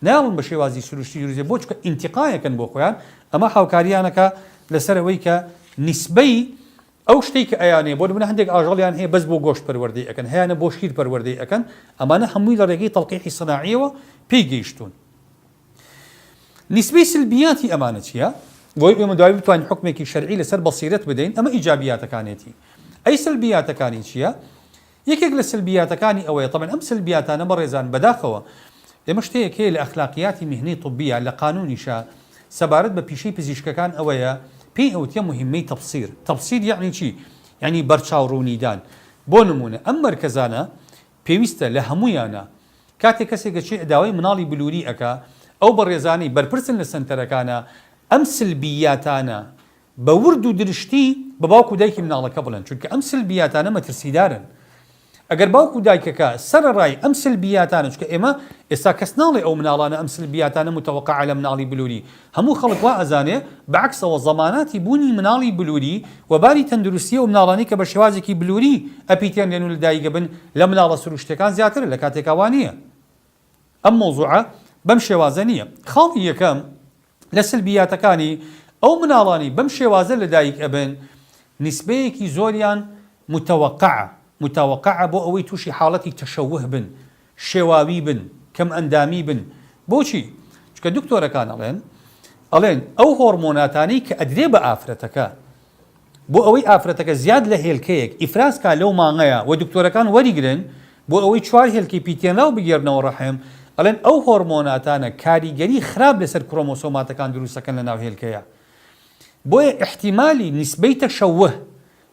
ناڵن بە شێوازی سروشتی دروستێ بۆ چکە ئینتیقایەکەن بۆ خۆیان ئەمە هاوکاریانەکە لەسەر ئەوەی کە نیسبەی ئەو شتێک کە ئەیانێ بۆ نمونە هەندێک ئاژەڵیان هەیە بەس بۆ گۆشت پەروەردەی ئەەکەن هەیەە بۆ شیر پەروەردەی ئەەکەن ئەمانە هەمووی لە ڕێگەی تەڵقیحی سناعیەوە پێی گەیشتون نیسبەی سلبیاتی ئەمانە چییە؟ بۆی ئێمە دوای بتوانین حکمێکی شەرعی لەسەر بەسیرەت بدەین ئەمە ئیجابیاتەکانێتی ئەی سلبیاتەکانی چییە؟ یەکێک لە سلبیاتەکانی ئەوەیە طبعاً ئەم سلبیاتانە بەڕێزان بەداخەوە ئێمە شتەیەک هەیە لە ئەخلاقیاتی میهنەی طبیە لە قانونیشە سەبارەت بە پیشەی پزیشکەکان ئەوەیە پێی ئەوتیە مهمەی تەفسیر تەفسیر یعنی چی؟ یعنی بەرچاوڕوونیدان بۆ نمونە ئەم مەرکەزانە پێویستە لە هەمویانە کاتێک کەسێک چی داوای مناڵی بلووری ئەکا ئەو بەڕێزانەی بەرپرسن لە سنتەرەکانە ئەم سلبیاتانە بە ورد و درشتی بە باوکو دایکی مناڵەکە بڵێن چونکە ئەم سلبیاتانە مەترسیدارن ئەگەر باوکو دایکەکە سەرڕای ئەم سلبیاتانە چکە ئێمە ئێستا کەس ناڵێ ئەو مناڵانە ئەم سلبیاتانە متەوەقع لە مناڵی بلووری هەموو خەڵک وا ئەزانێ بەعکسەوە زەماناتی بوونی مناڵی بلووری و باری تەندروستی و مناڵانی کە بە شێوازێکی بلووری ئەپیتێنێن و لە دایکە بن لە مناڵە سروشتەکان زیاتر لە کاتێکاوان نییە ئەم مۆزوعە بەم شێوازە نییە خاڵی یەکەم لە سلبیاتەکانی ئەو مناڵانی بەم شێوازە لە دایک ئەبن نیسبەیەکی زۆریان متوقعە بۆ ئەوەی تووشی حاڵەتی تەشەوه بن شێواوی بن کەم ئەندامی بن بۆچی؟ چکە دکتۆرەکان ئەڵێن ئەو هۆرمۆناتانی کە ئەدرێ بە ئافرەتەکە بۆ ئەوەی ئافرەتەکە زیاد لە هێلکەیەک ئیفرازکە لەو مانگەیە و دکتۆرەکان وەریگرن بۆ ئەوەی 4 هێلکی پیتێنراو بگێرنەوە ڕەحم ئەڵێن ئەو هۆرمۆناتانە کاریگەری خراپ لەسەر کرۆمۆسۆماتەکان دروستەکەن لە ناو هێلکەیە بۆیە احتیمالی نیسبەی تەشەوه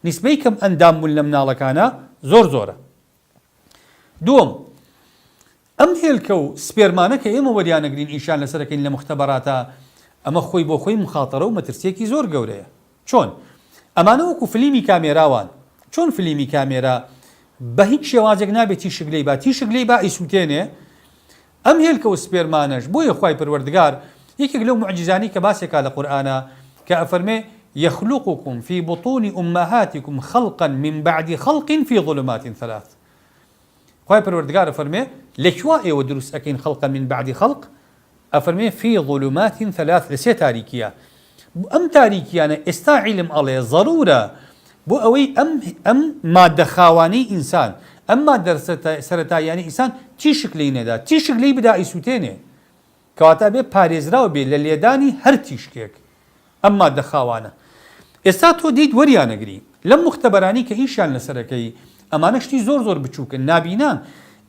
نیسبەی کەم ئەندام بوون لە مناڵەکانە زۆرە دووەم ئەم هێلکە و سپێرمانە کە ئێمە وەریانەگرین ئیشان لەسەرەکەین لە مختەبەراتە ئەمە خۆی بۆ خۆی مخاتەرە و مەترسیەکی زۆر گەورەیە چۆن؟ ئەمانە وەکو فلیمی کامێراوان چۆن فلیمی کامێرا بە هیچ شێوازێک نابێت تیشک لێی با ئیسوتێنێ ئەم هێلکە و سپێرمانەش بۆیە خوای پەروەردگار یەکێک لەو معجزانی کە باسێکا لە قورئانە کە ئەفەرمێ يخلقكم في بطون أمهاتكم خلقا من بعد خلق في ظلمات 3 خوای پەروەردگار ئەفەرمێ لەکوا ئێوە دروست ئەکەین خەڵقا من بعد خەڵق ئەفەرمێ في ظلمات 3 لە سێ تاریکیە ئەم تاریکیانە ئێستا عیلم ئەڵێ ضرورە بۆ ئەوەی ئەم مادە خاوانەی ئینسان ئەم مادە سەرەتاییانەی ئینسان تیشک لێی نەدا تیشک لێی بدا ئیسوتێنێ کەواتە بێ پارێزراوە بێ لە لێدانی هەر تیشکێک ئەم مادە خاوانە ئێستا تۆ دیت وەریانەگری لەم مختەبەرانی کە ئیشیان لەسەرەکەی ئەمانە شتی زۆر بچووکن نابینان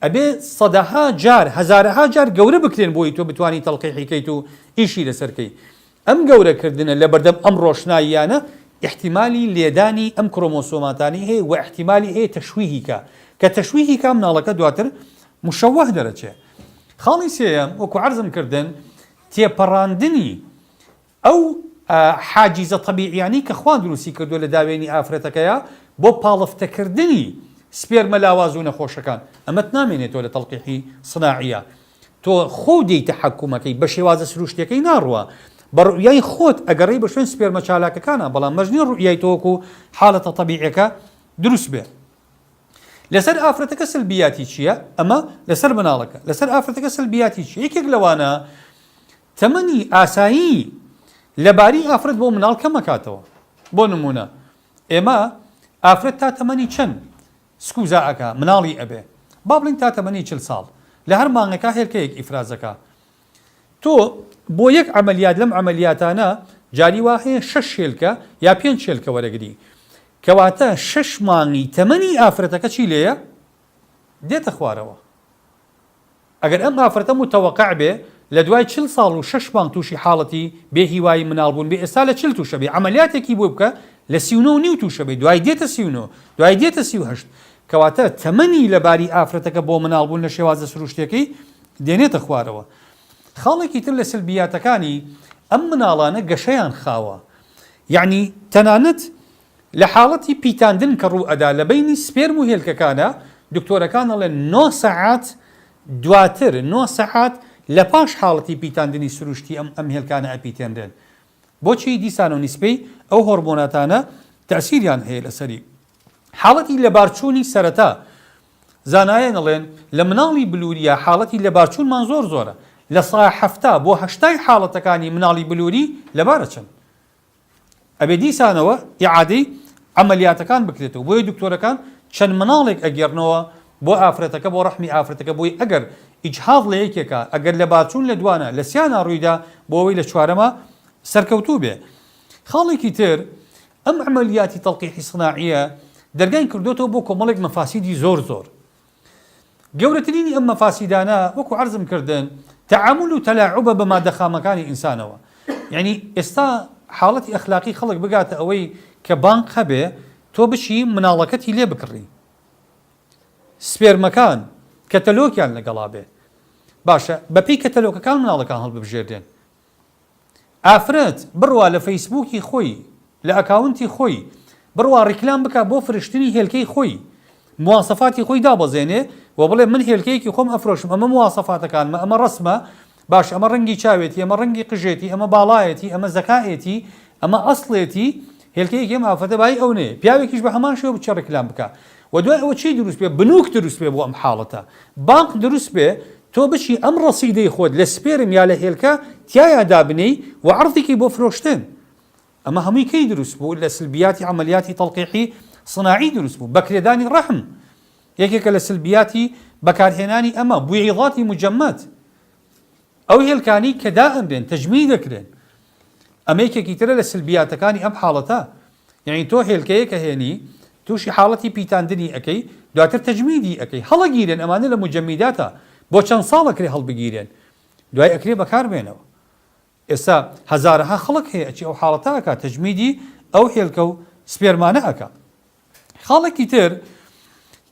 ئەبێ سەدەها جار هەزارەها جار گەورە بکرێن بۆی تۆ بتوانی تەڵقیحیکەیت و ئیشی لەسەرکەی ئەم گەورەکردنە لە بەردەم ئەم ڕۆشناییانە احتیمالی لێدانی ئەم کرۆمۆسۆماتانی هەیە و احتیمالی هەیە تەشویهیکە کە تەشویهیکە مناڵەکە دواتر مشەوه دەرەچێ خاڵی سێیەم وەکو عەرزم کردن تێپەڕاندنی ئەو حاجیزە طەبیعیانی کە خوا دروستی کردووە لە داوێنی ئافرەتەکەیە بۆ پاڵفتەکردنی سپێرمە لاواز و نەخۆشەکان ئەمەت نامێنێتەوە لە تەڵقیحی سناعیە تۆ خۆ دەی تەحەکومەکەی بە شێوازە سروشتەکەی ناڕوە بە ڕوئیای خۆت ئەگەڕێی بە شوێن سپێرمە چالاکەکانە بەڵام مەژنی ڕوئیای تۆوەکو حاڵەتە طەبیعیەکە دروست بێ لەسەر ئافرەتەکە سلبیاتی چییە؟ ئەمە لەسەر مناڵەکە لەسەر ئافرەتەکە سلبیاتی چیە؟ یەکێک لەوانە تەمەنی ئاسایی لەباری ئافرەت بۆ مناڵ کەم مەکاتەوە بۆ نمونە ئێمە ئافرەت تا تەمەنی چەند سکوزا ئەکا مناڵی ئەبێ با بڵین تا تەمەنی 40 ساڵ لە هەر مانگەکە هێلکەیەک ئیفرازەکە تۆ بۆ یەک عەمەلیات لەم عەمەلیاتانە جاری وا هەیە 6 هێلکە یا 5 هێلکە وەرەگری کەواتە 6 مانگی تەمەنی ئافرەتەکە چی لێیە؟ دێتە خوارەوە ئەگەر ئەم ئافرەتە متەوەقع بێ لە دوای 40 ساڵ و 6 مانگ تووشی حاڵەتی بێهیوایی مناڵبوون بێ ئێستا لە 40 تووشە بێ عەمەلیاتێکی بۆ بکە لە 39 تووشە بێ دوای دێتە 39 دوای دێتە 38 کەواتە تەمەنی لەباری ئافرەتەکە بۆ مناڵبوون لە شێوازە سروشتەکەی دێنێتە خوارەوە خاڵێکی تر لە سلبیاتەکانی ئەم مناڵانە گەشەیان خاوە یعنی تەنانەت لە حاڵەتی پیتاندن کە ڕوو ئەدا لە بینی سپێرم و هێلکەکانە دکتۆرەکان دەڵێن 9 سەعات دواتر 9 سەعات لە پاش حاڵەتی پیتاندنی سروشتی ئەم هێلکانە ئەپیتێنرێن بۆچی دیسان و نیسبەی ئەو هۆرمۆناتانە تەسیریان هەیە لەسەری حاڵەتی لەبارچوونی سەرەتا زانایان ئەڵێن لە مناڵی بلووریە حاڵەتی لەبارچوونمان زۆر زۆرە لە سای 7 بۆ 8 حاڵەتەکانی مناڵی بلووری لەبارە چەند ئەبێ دیسانەوە ئیعادەی عملیاتەکان بکرێتەوە بۆیە دکتۆرەکان چەند مناڵێک ئەگەڕنەوە بۆ ئافرەتەکە بۆ ڕەحمی ئافرەتەکە بۆی ئەگەر ئیجحاض لە یەکێکە ئەگەر لە بارچوون لە دوانە لە سیانە ڕوویدا بۆ ئەوەی لە چوارەمە سەرکەوتوو بێ خاڵێکی تر ئەم عملیاتی تەڵقیحی سناعیە دەرگای کردوتەوە بۆ کۆمەڵێک مەفاسیدی زۆر گەورەترینی ئەم مەفاسیدانە وەکو عەرزم کردن تعامل و تەلاعوبە بە مادەخامەکانی ئینسانەوە یعنی ئێستا حاڵەتی ئەخلاقی خەڵک بگاتە ئەوەی کە بانک هەبێ تۆ بچی مناڵەکەتی لێ بکڕی سپێرمەکان کەتەلۆکیان لەگەڵا بێ باشە بەپێی کەتەلۆکەکان مناڵەکان هەڵببژێردێن ئافرەت بڕوا لە فەیسبووکی خۆی لە ئەکاونتی خۆی بڕوا ڕیکلام بکە بۆ فرشتنی هێلکەی خۆی مواسەفاتی خۆی دابەزێنێ و بڵێ من هێلکەیەکی خۆم ئەفرۆشم ئەمە مواسەفاتەکانمە ئەمە ڕسمە باش ئەمە ڕەنگی چاوێتی ئەمە ڕەنگی قژێتی ئەمە باڵایەتی ئەمە زەکایەتی ئەمە ئەسڵێتی هێلکەیەکی ئەم ئافرەتە بای ئەو نێ پیاوێکیش بە هەمان شێوە بچە ڕیکلام بکە و دوای ئەوە چی دروست بێ بنووک دروست بێ بۆ ئەم حاڵەتە بانک دروست بێ تۆ بچی ئەم ڕەسیدەی خۆت لە سپێرم یا لە هێلکە تایە دابنەی و عەرضێکی بۆ فرۆشتن ئەمە هەمووی کەی دروست بوو لە سلبیاتی عملیاتی تەڵقیحی صناعی دروست بوو بەکرێدانی ڕەحم یەکێکە لە سلبیاتی بەکارهێنانی ئەمە بویعیضاتی مجەمەد ئەو هێلکانی کە دائەمرێن تەجمیع دەکرێن ئەمە یەکێکی ترە لە سلبیاتەکانی ئەم حاڵەتە یعنی تۆ هێلکەیەکە هێنی تووشی حاڵەتی پیتاندنی ئەەکەی دواتر تەجمیدی ئەەکەی هەڵەگیرێن ئەمانە لە مجەمیداتە بۆ چەند ساڵەکرێ هەڵبگیرێن دوای ئەکرێ بەکاربێنەوە ئێستا هەزارەها خەڵک هەیە ئەچی ئەو حاڵەتە ئەکات تەجمیدی ئەو هێلکە و سپێرمانە ئەکا خاڵێکی تر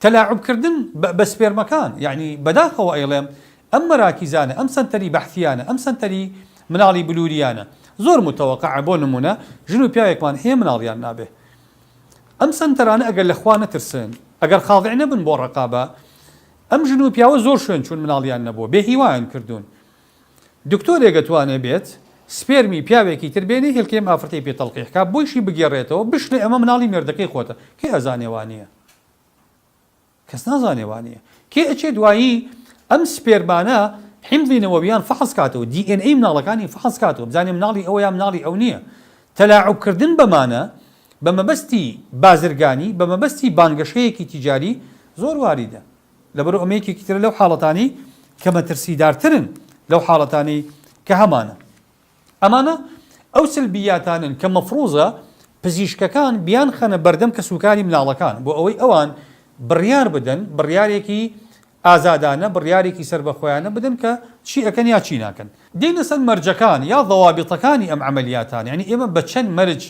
تەلاعوبکردن بە سپێرمەکان یعنی بەداخەوە ئەیڵێم ئەم مەراکیزانە ئەم سەنتەری بەحثیانە ئەم سەنتەری مناڵی بلووریانە زۆر متەوەقع بۆ نمونە ژن و پیاوێکمان هەیە مناڵیان نابێ ئەم سەنتەرانە ئەگەر لە خوا نەترسن ئەگەر خاضع نەبن بۆ ڕقابە ئەم ژن و پیاوە زۆر شوێن چون مناڵیان نەبووە بێ هیوایان کردوون دکتۆرێک دەتوانێت بێت سپێرمی پیاوێکی تر بێنێ هێلکەی ئافرەتەی پێ تەڵقیحکا بۆیشی بگێڕێتەوە بشنێ ئەمە مناڵی مێردەکەی خۆتە کێ ئەزانێوانیە کەس نازانێوانیە کێ ئەچێ دوایی ئەم سپێرمانە حیمضی نەوەویان فحص کاتەوە DNA مناڵەکانی فحص کاتەوە بزانێ مناڵی ئەوە یا مناڵی ئەو نییە تەلاعوبکردن بەمانە بە مەبەستی بازرگانی بە مەبەستی بانگەشەیەکی تیجاری زۆر واریدە لەبەرەوە ئەمەیەکێکی ترە لەو حاڵەتانی کە مەترسیدارترن لەو حاڵەتانی کە هەمانە ئەمانە ئەو سلبیاتانن کە مەفروزە پزیشکەکان بیان خەنە بەردەم کە سوکاری مناڵەکان بۆ ئەوەی ئەوان بڕیار بدەن بڕیارێکی ئازادانە بڕیارێکی سربەخۆیانە بدەن کە چی ئەکەن یا چی ناکەن دێنە سەر مەرجەکان یا ضەوابیطەکانی ئەم عملیاتان یعنی ئێمە بە چەند مەرج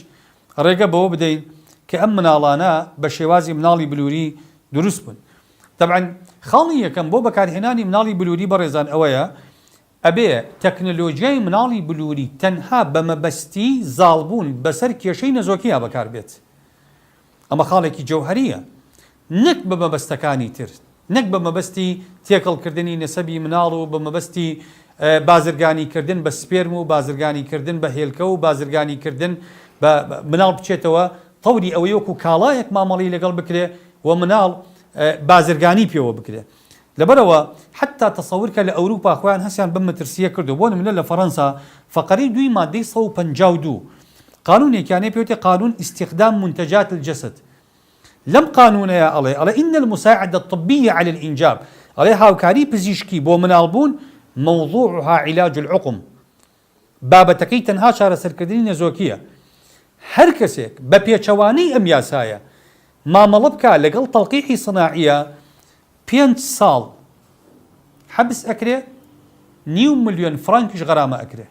ڕێگە بەوە بدەین کە ئەم مناڵانە بە شێوازی مناڵی بلووری دروست بوون طبعا خاڵی یەکەم بۆ بەکارهێنانی مناڵی بلووری بەڕێزان ئەوەیە ئەبێ تەکنۆلۆژیای مناڵی بلووری تەنها بە مەبەستی زاڵبوون بەسەر کێشەی نەزۆکییا بەکار بێت ئەمە خاڵێکی جەوهەریە نەک بە مەبەستەکانی تر نەک بە مەبەستی تێکەڵکردنی نەسەبی مناڵ و بە مەبەستی بازرگانیکردن بە سپێرم و بازرگانیکردن بە هێلکە و بازرگانیکردن بە مناڵ بچێتەوە تەوری ئەوەی وەکو کاڵایەک مامەڵی لەگەڵ بکرێ و مناڵ بازرگانی پێوە بکرێ لەبەرەوە حتا تەسەور کە لە ئەوروپا خۆیان هەستیان بە مەترسیە کردو بۆ نمونە لە فەڕەنسا فەقەرەی 2 مادەی 152 قانونێکیانەیە پێوتێ قانون استخدام منتجات الجسد لەم قانونەیە ئەڵێ إن المساعدة الطبية على الإنجاب ئەڵێ هاوکاری پزیشکی بۆ مناڵبوون موضوعها علاج العقم بابەتەکەی تەنها چارەسەرکردنی نەزۆکیە هەر کەسێک بە پێچەوانەی ئەم یاسایە مامەڵە بکە لەگەڵ تەڵقیحی صناعیە 5 ساڵ حەبس ئەکرێ 9 ملیۆن فرانکیش غەرامە ئەکرێ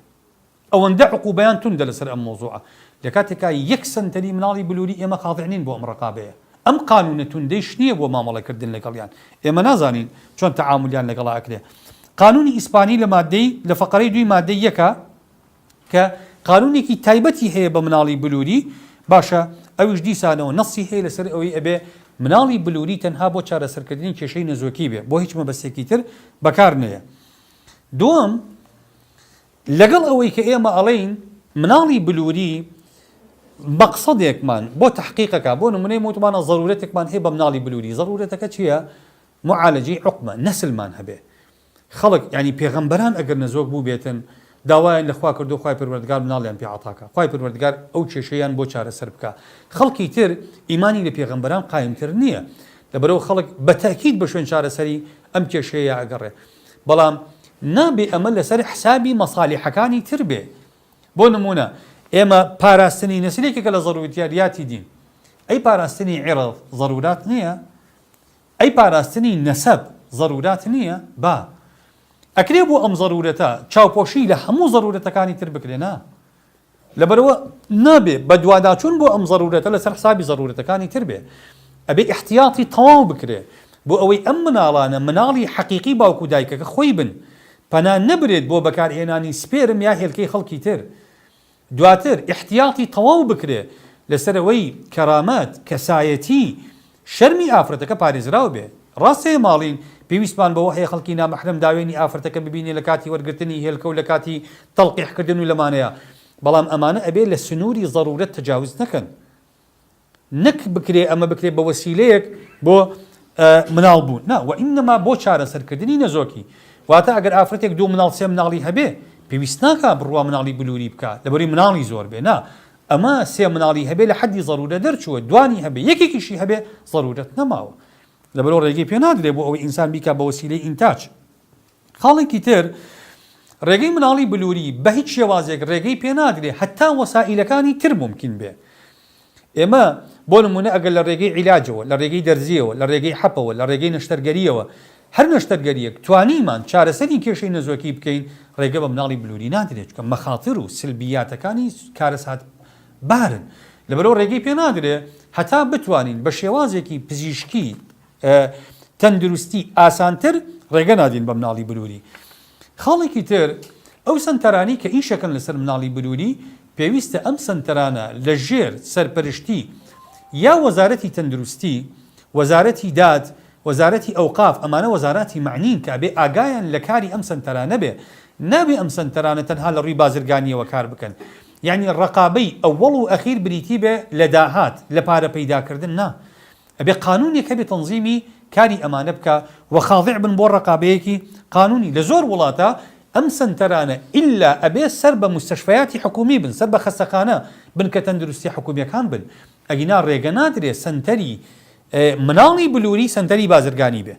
ئەوەندە عقوبەیان توندە لەسەر ئەم مۆزوعە لە کاتێکا 1 سنتەری مناڵی بلووری ئێمە خاضعین بۆ ئەم ڕقابەیە ئەم قانونە توندەیش نییە بۆ مامەڵەکردن لەگەڵیان ئێمە نازانین چۆن تەعاملیان لەگەڵا ئەکرێ قانونی ئیسپانی لە مادەی لە فەقەرەی 2 مادەی یەکە کە قانونێکی تایبەتی هەیە بە مناڵی بلووری باشە ئەویش دیسانەوە نەسی هەیە لەسەر ئەوەی ئەبێ مناڵی بلووری تەنها بۆ چارەسەرکردنی کێشەی نەزۆکی بێ بۆ هیچ مەبەستێکی تر بەکار نەیە دووەم لەگەڵ ئەوەی کە ئێمە ئەڵێین مناڵی بلووری مەقسەدێکمان بۆ تحقیقەکە بۆ نمونەی وتمانە ضرورەتێکمان هەیە بە مناڵی بلووری ضرورەتەکە چییە معالجەی عقمە نەسلمان هەبێ خەڵک ینی پێغەمبەران ئەگەر نەزۆک بوو بێتن داوایان لەخوا کردو خوای پەروەردگار مناڵیان پێعاتاکە خوای پەروەردگار ئەو کێشەیان بۆ چارەسەر بکە خەڵکی تر ئیمانی لە پێغەمبەران قایمتر نییە لەبەرەوە خەڵک بەتاکید بە شوێن چارەسەری ئەم کێشەیە ئەگەڕێ بەڵام نابێ ئەمە لەسەر حسابی مەسالیحەکانی تر بێ بۆ نمونە ئێمە پاراستنی نەسلێکێکە لە ضرورەتیاتی دین ئەی پاراستنی عێرق ضرورات نییە ئەی پاراستنی نەسەب ضرورات نییە با ئەکرێ بۆ ئەم ضرورەتە چاوپۆشی لە هەموو ضرورەتەکانی تر بکرێنا لەبەرەوە نابێ بە دوواداچوون بۆ ئەم ضرورەتە لەسەر حسابی ضرورەتەکانی تر بێ ئەبێ احتیاطی تەواو بکرێ بۆ ئەوەی ئەم مناڵانە مناڵی حەقیقی باوکو دایکەکە خۆی بن پەنا نەبرێت بۆ بەکارهێنانی سپێرم یا هێلکەی خەڵکی تر دواتر احتیاطی تەواو بکرێ لەسەرەوەی کەرامەت کەسایەتی شەرمی ئافرەتەکە پارێزراو بێ ڕاستەیە ماڵین پێویستمان بەوە هەیە خەڵکی نامەحرەم داوێنی ئافرەتەکە ببینێ لە کاتی وەرگرتنی هێلکە و لە کاتی تەڵقیحکردن و لەمانەیە بەڵام ئەمانە ئەبێ لە سنووری ضرورەت تەجاوز نەکەن نەک بکرێ ئەمە بکرێ بە وەسیلەیەک بۆ مناڵ بوون وئینەما بۆ چارەسەرکردنی نەزۆکی واتە ئەگەر ئافرەتێک دوو مناڵ سێ مناڵی هەبێ پێویست ناکە بڕوا مناڵی بلووری بکە لەبەری مناڵی زۆر بێ ئەمە سێ مناڵی هەبێ لە حەدی ضرورە دەرچووە دوانی هەبێ یەکێکیشی هەبێ ضرورەت نەماوە لەبەرەوە ڕێگەی پێ نادرێ بۆ ئەوەی ئینسان بیکە بە وەسیلەی ئینتاج خاڵێکی تر ڕێگەی مناڵی بلووری بە هیچ شێوازێک ڕێگەی پێ نادرێ هەتا وەسائیلەکانی تر ممکن بێ ئێمە بۆ نمونە ئەگەر لە ڕێگەی عیلاجەوە لە ڕێگەی دەرزیەوە لە ڕێگەی حەپەوە لە ڕێگەی نەشتەرگەریەوە هەر نەشتەرگەریەک توانیمان چارەسەری کێشەی نەزۆکی بکەین ڕێگە بە مناڵی بلووری نادرێت چکە مەخاتر و سلبیاتەکانی کارەسات بارن لەبەرەوە ڕێگەی پێ نادرێ هەتا بتوانین بە شێوازێکی پزیشکی تەندروستی ئاسانتر ڕێگە نادین بە مناڵی بلووری خاڵێکی تر ئەو سنتەرانی کە ئیشەکەن لەسەر مناڵی بلووری پێویستە ئەم سنتەرانە لە ژێر سەرپەرشتی یا وەزارەتی تەندروستی وەزارەتی داد وەزارەتی ئەوقاف ئەمانە وەزاراتی معنین کە ئەبێ ئاگایان لە کاری ئەم سنتەرانە بێ نابێ ئەم سنتەرانە تەنها لە ڕووی بازرگانیەوە کار بکەن یعنی ڕقابەی ئەوەڵ و ئەخیر بریتی بێ لە داهات لە پارە پەیداکردن نا ئەبێ قانونێک هەبێ تەنظیمی کاری ئەمانە بکە وەخاضع بن بۆ ڕقابەیەکی قانونی لە زۆر وڵاتە ئەم سنتەرانە ئیلا ئەبێ سەر بە مستەشفیاتی حکومی بن سەر بە خەستەخانە بن کە تەندروستی حکومیەکان بن ئەگینا ڕێگە نادرێ سنتەری مناڵی بلووری سنتەری بازرگانی بێ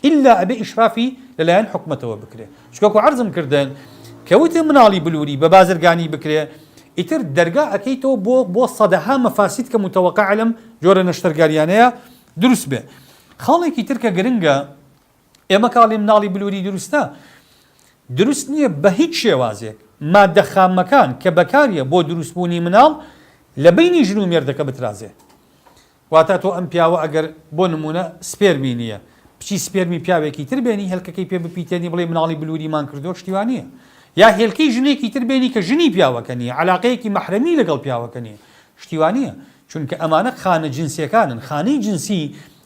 ئیلا ئەبێ ئیشرافی لەلایەن حکومەتەوە بکرێ چکۆکو عەرزم کردن کەوتێ مناڵی بلووری بە بازرگانی بکرێ ئیتر دەرگا ئەکەیتەوە بۆ سەدەها مەفاسید کە متەوەقع لەم جۆرە نەشتەرگاریانەیە دروست بێ خاڵێکی تر کە گرنگە ئێمە کاڵی مناڵی بلووری دروست نییە بە هیچ شێوازێک مادە خامەکان کە بەکاریە بۆ دروستبوونی مناڵ لە بینی ژن و مێردەکە بترازێ واتە تۆ ئەم پیاوە ئەگەر بۆ نمونە سپێرمی نییە بچی سپێرمی پیاوێکی تر بێنی هەلکەکەی پێ بپیتێنی بڵێ مناڵی بلووریمان کردو شتیوانە یا هێلکەی ژنێکی تر بێنی کە ژنی پیاوەکە نیە علاقەیەکی مەحرەمی لەگەڵ پیاوەکە نیە شتیوانە چونکە ئەمانە خانە جنسیەکانن خانەی جنسی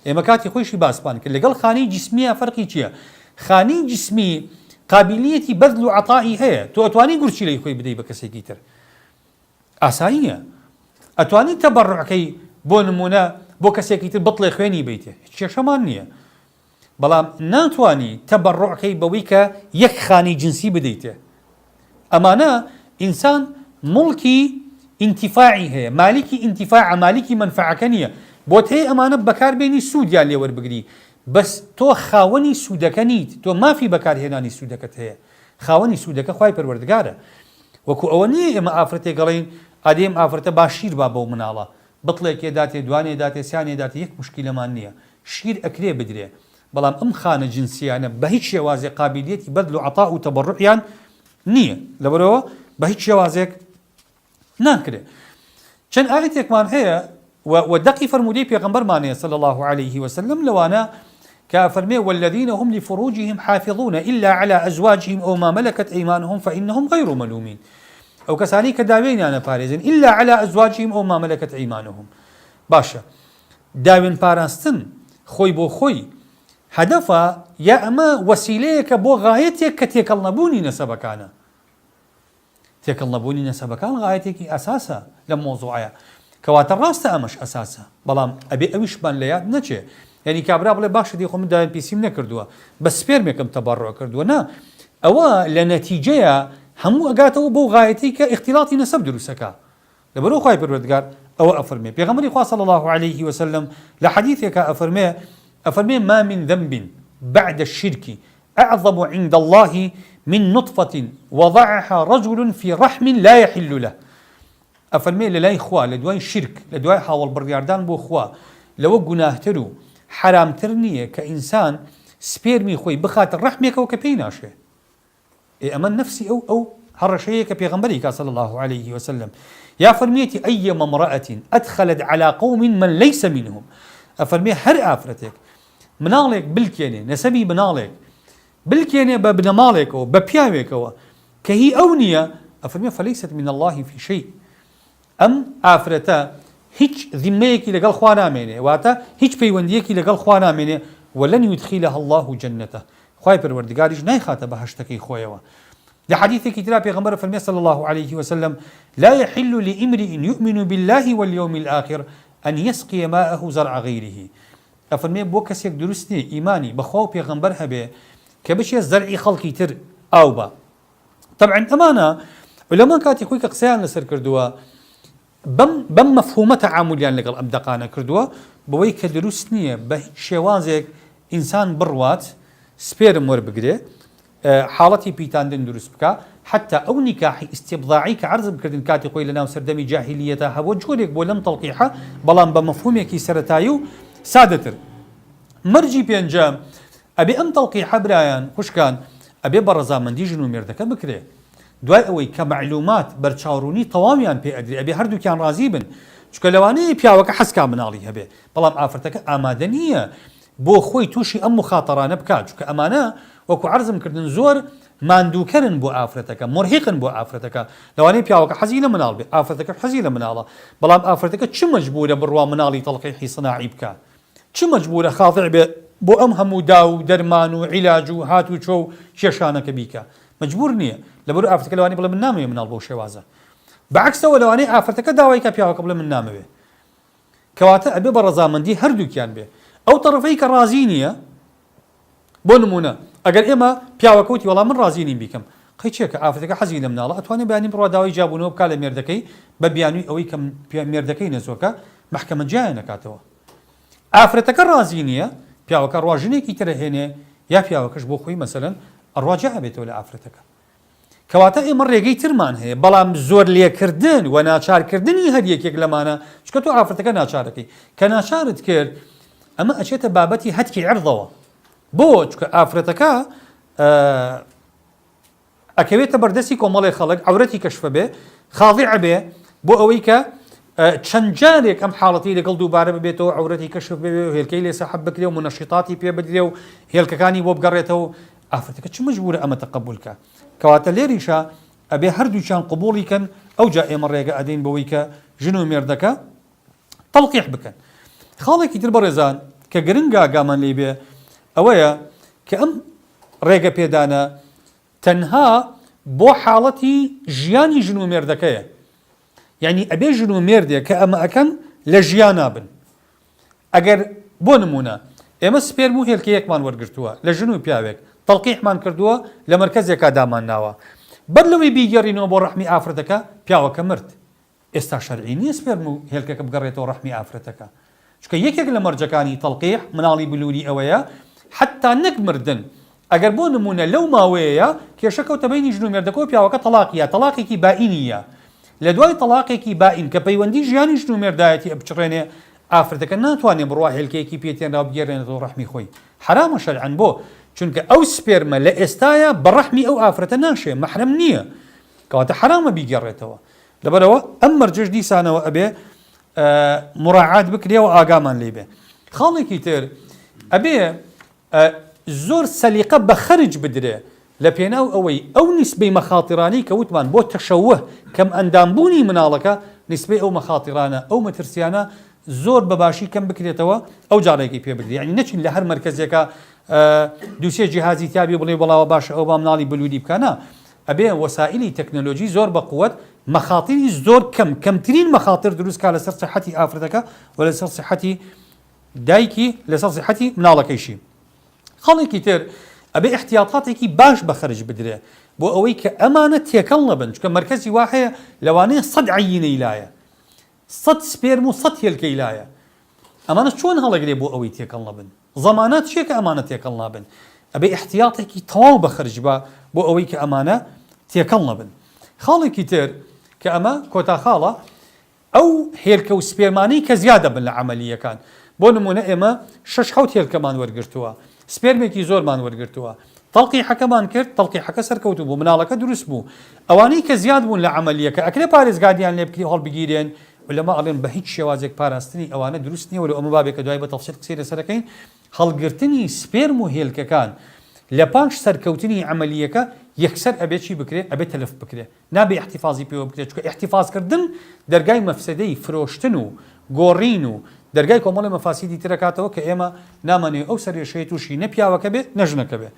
ئێمە کاتی خۆشی باسپان کرد لەگەڵ خانەی جسمیە فەرقی چییە خانەی جسمی قابلیەتی بەذل و عەتائی هەیە تۆ ئەتوانی گورچی لەی خۆی بدەی بە کەسێکی تر ئاساییە ئەتوانی تەبەڕوعەکەی بۆ نمونە بۆ کەسێکی تر بڵێ خوێنی بیتێ کێشەمان نییە بەڵام ناتوانی تەبەڕوعەکەی بەوەی کە یەک خانەی جنسی بدەیتێ ئەمانە ئینسان مڵکی ئینتیفاعی هەیە مالکی ئینتیفاع مالکی منفعەکە نییە بۆت هەیە ئەمانە بەکاربێنی سوودیان لێ وەربگری بەس تۆ خاوەنی سوودەکە نیت تۆ مافی بەکارهێنانی سوودەکەت هەیە خاوەنی سوودەکە خوای پەروەردگارە وەکو ئەوە نییە ئێمە ئافرەتێک گەڵێن ئادێم ئافرەتە باشیر با بەو مناڵە بڵێکێ داتێ دوانێ داتێ سیانێ داتێ یەک مشکیلەمان نییە شیر ئەکرێ بدرێ بەڵام ئەم خانە جنسیانە بە هیچ شێوازێک قابلیەتی بەذل و عەتا و تەبەڕوعیان نییە لەبەرەوە بە هیچ شێوازێک ناکرێ چەند ئاەتێکمان هەیە ودقي فرمودي پیغمبرمان صلى الله عليه وسلم لوانا كفرمي والذين هم لفروجهم حافظون إلا على أزواجهم أو ما ملكت أيمانهم فإنهم غير ملومين أو كساني كداوين أنا بارزين إلا على أزواجهم أو ما ملكت أيمانهم باشا داوين باراستن خوي بو خوي هدفا يا أما وسيليك بو غايتك كتيك النبوني نسبكانا تيك النبوني نسبكان غايتك أساسا لموضوعها کەواتە ڕاستە ئەمەش ئەساسە بەڵام ئەبێ ئەویشمان لە یاد نەچێ یعنی کابرا بڵێ باشە دی خۆ من داوای پیسیم نەکردووە بە سپێرمێکم تەبەڕۆ کردووە نا ئەوە لە نەتیجەیە هەموو ئەگاتەوە بۆ غایەتی کە اختیلاتی نەسەب دروستەکە لەبەرەوە خوای پەروەردگار ئەوە ئەفەرمێ پێغەمبەری خوا صلی الله عليه وسلم لە حەدیثێکە ئەفەرمێ ما من ذنب بعد الشرك أعظم عند الله من نطفة وضعها رجل في رحم لا يحل له ئەفەرمێ لەلای خوا لە دوای شرک لە دوای هاوڵبڕیاردان بۆ خوا لەوە گوناهتر و حرامتر نییە کە ئینسان سپێرمی خۆی بخاتە ڕەحمێکەوە کە پێی ناشێ ئەمە نفسی ئەو هەڕەشەیە کە پێغەمبەری کا صلی الله عليه وسلم یا فەرمێتی ئەیەمە امرأة أدخلت على قوم من ليس منهم ئەفەرمێ هەر ئافرەتێک مناڵێک بلکێنێ نەسەبی مناڵێک بلکێنێ بە بنەماڵێکەوە بە پیاوێکەوە کە هی ئەو نییە ئەفەرمێ فليست من الله في شيء ئەم ئافرەتە هیچ ذمەیەکی لەگەڵ خوا نامێنێ واتە هیچ پەیوەندیەکی لەگەڵ خوا نامێنێ ولن يدخلها الله جنته خوای پەروەردگاریش نایخاتە بەهەشتەکەی خۆیەوە لە حەدیثێکی ترا پێغەمبەر فەرمێ صلی الله عليه وسلم لا يحل لامرئ يؤمن بالله واليوم الآخر أن يسقي ماءه زرع غيره ئەفەرمێ بۆ کەسێک دروست نییە ئیمانی بەخوا و پێغەمبەر هەبێ کە بچێ زەرعی خەڵکی تر ئاو بە طبعا ئەمانە لەمان کاتی خۆی کە قسەیان لەسەر کردووە بەم مەفهومە تەعامولیان لەگەڵ ئەم دەقانە کردووە بەوەی کە دروست نییە بە شێوازێک ئینسان بڕوات سپێرم وەربگرێ حاڵەتی پیتاندن دروست بکە حتى ئەو نیکاحی ئیستیبضاعی کە عەرزم کردن کاتی خۆی لەناو سەردەمی جاهیلیەتە هەبووە جۆرێک بۆ لەم تەڵقیحە بەڵام بە مەفهومێکی سەرەتایی و سادەتر مەرجی پێنجەم ئەبێ ئەم تەڵقیحە برایان خوشکان ئەبێ بە ڕەزامەندی ژن و مێردەکە بکرێ دوای ئەوەی کە معلومات بەرچاوڕوونی تەواویان پێ ئەدرێ ئەبێ هەردووکیان ڕازی بن چکە لەوانەیە پیاوەکە حەسکا مناڵی هەبێ بەڵام ئافرەتەکە ئامادە نییە بۆ خۆی تووشی ئەم مخاتەرانە بکات چکە ئەمانە وەکو عەرزم کردن زۆر ماندووکەرن بۆ ئافرەتەکە مرهقن بۆ ئافرەتەکە لەوانەیە پیاوەکە حەزی لە مناڵ بێ ئافرەتەکە حەزی لە مناڵە بەڵام ئافرەتەکە چ مەجبورە بڕوا مناڵی تەڵقیحی صناعی بکات چ مەجبورە خاضع بێ بۆ ئەم هەموو دا و دەرمان و عیلاج و هات و چۆ و کێشانەکە بیکە مەجبور نییە لەبەر ئافرەتەکە لەوانەیە بڵێ من نامەوێ مناڵ بۆ شێوازە بەعکسەوە لەوانەیە ئافرەتەکە داوای کە پیاوەکە بڵێ من نامەوێ کەواتە ئەبێ بە ڕەزامەندی هەردووکیان بێ ئەو تەڕەفەی کە ڕازی نییە بۆ نمونە ئەگەر ئێمە پیاوەکەوتی وەڵام من ڕازی نیم بیکەم قەی چێکە ئافرەتەکە حەزی لە مناڵە ئەتوانێت بەیانی بڕوا داوای جابوونەوە بکات لە مێردەکەی بە بیانووی ئەوەی کە مێردەکەی نەزۆکە محکەمە جیایە نەکاتەوە ئافرەتەکە ڕازی نییە پیاوەکە ڕواژنێکی ترەهێنێ یا پیاوەکەش بۆ خۆی مەسەلەن ئەڕواجە ئەبێتەوە لە ئافرەتەکە کەواتە ئێمە ڕێگەی ترمان هەیە بەڵام زۆر لێکردن و ناچارکردنی هەر یەکێک لەمانە چکە تۆ ئافرەتەکە ناچارەکەی کە ناچارت کرد ئەمە ئەچێتە بابەتی هەتکی عرضەوە بۆ چکە ئافرەتەکە ئەکەوێتە بەردەستی کۆمەڵی خەڵک عەورەتی کەشفە بێ خاضیع بێ بۆ ئەوەی کە چەند جارێک ئەم حاڵەتی لەگەڵ دووبارە ببێتەوە عەورەتی کەشف بێ و هێلکەی لێ سەحەب بکرێ و منەشیطاتی پێ بدرێ و هێلکەکانی بۆ بگەڕێتەوە ئافرەتەکە چ مەجبورە ئەمە تەقبولکە کەواتە لێریشە ئەبێ هەردووچیان قبوڵی کەن ئەو جا ئێمە ڕێگە ئەدەین بەوەی کە ژن و مێردەکە تەڵقیح بکەن خاڵێکی تر بەڕێزان کە گرنگە ئاگامان لێ بێ ئەوەیە کە ئەم ڕێگە پێدانە تەنها بۆ حاڵەتی ژیانی ژن و مێردەکەیە یعنی ئەبێ ژن و مێردێک کە ئەمە ئەکەن لە ژیان نابن ئەگەر بۆ نمونە ئێمە سپێرم و هێلکەیەکمان وەرگرتووە لە ژن و پیاوێک تەڵقیحمان کردووە لە مەرکەزێکا دامان ناوە بەر لەوەی بیگەڕینەوە بۆ ڕەحمی ئافرەتەکە پیاوەکە مرد ئێستا شەرعی نییە سپێرم و هێلکەکە بگەڕێتەوە ڕەحمی ئافرەتەکە چکە یەکێک لە مەرجەکانی تەڵقیح مناڵی بلووری ئەوەیە حتا نەک مردن ئەگەر بۆ نمونە لەو ماوەیە کێشەکەوتە بەینی ژن و مێردەکە و پیاوەکە تەلاقیە تەلاقێکی بائینیە لە دوای تەلاقێکی بائین کە پەیوەندی ژیانی ژن و مێردایەتی ئەبچڕێنێ ئافرەتەکە ناتوانێت بڕوا هێلکەیەکی پێتێنرا بگێڕێنێتەوە ڕەحمی خۆی حرامە شەرعەن بۆ چونکە ئەو سپێرمە لە ئێستایە بە ڕەحمی ئەو ئافرەتە ناشێ مەحرەم نییە کەواتە حرامە بیگەڕێتەوە لەبەرەوە ئەم مەرجەش دیسانەوە ئەبێ مراعات بکرێ و ئاگامان لێ بێ خاڵێکی تر ئەبێ زۆر سەلیقە بە خەرج بدرێ لە پێناو ئەوەی ئەو نیسبەی مەخاتیرانی کە وتمان بۆ تەشەوه کەم ئەندامبوونی مناڵەکە نیسبەی ئەو مەخاتیرانە ئەو مەترسیانە زۆر بەباشی کەم بکرێتەوە ئەو جارێکی پێ بگرێ یعنی نەچین لە هەر مەرکەزێکە دووسێ جیهازی تیابی بڵێ بڵاوە باشە ئەو با مناڵی بلوودی بکەنە ئەبێ وەسائلی تەکنۆلۆژی زۆر بە قووەت مەخاتیری زۆر کەمترین مەخاتر دروست کا لەسەر سەحەتی ئافرەتەکە و لەسەر سەحەتی دایکی لەسەر صحەتی مناڵەکەیشی. خەڵێکی تر ئەبێ احتیاطاتێکی باش بەخەرج بدرێ بۆ ئەوەی کە ئەمانە تێکەڵ نەبن، چکە مرکزی وا هەیە لەوانەیە 100 عینەی لایە، 100 سپێرم و 100 هێلکەی لایە. ئەمانە چۆن هەڵەگرێ بۆ ئەوەی تێکەڵ نەبن؟ زەمانات چییە کە ئەمانە تێکەڵ نابن؟ ئەبێ احتیاطێکی تەواو بەخەرج بە بۆ ئەوەی کە ئەمانە تێکەڵ نەبن. خاڵێکی تر کە ئەمە کۆتاخاڵە ئەو هێلکە و سپێرمانەی کە زیادە بن لە عەمەلیەکان. بۆ نمونە ئێمە 6-7 هێلکەمان وەرگرتووە، سپێرمێکی زۆرمان وەرگرتووە، تەڵقی حەکەمان کرد، تەڵقی حەکە سەرکەوتو بوو، مناڵەکە دروست بوو. ئەوانەی کە زیاد بوون لە عەمەلیەکە ئەکرێ پارێزگادیان لێ بکری هەڵبگیرێن، ولەما ئەڵێن بە هیچ شێوازێک پاراستنی ئەوانە دروست نییە. وەرە ئەمە بابێکە دوای بە تەفسیل قسەی لەسەرەکەین. هەڵگرتنی سپێرم و هێلکەکان لە پاش سەرکەوتنی عەمەلیەکە یەکسەر ئەبێ چی بکرێ؟ ئەبێ تەلەف بکرێ، نابێ احتیفازی پێوە بکرێت، چکە احتیفازکردن دەرگای مەفسەدەی فرۆشتن و گۆڕین و دەرگای کۆمەڵی مەفاسیدی ترەکاتەوە کە ئێمە نامانێ ئەو سەرێشەیە تووشی نەپیاوەکە بێت نەژنەکە بێت.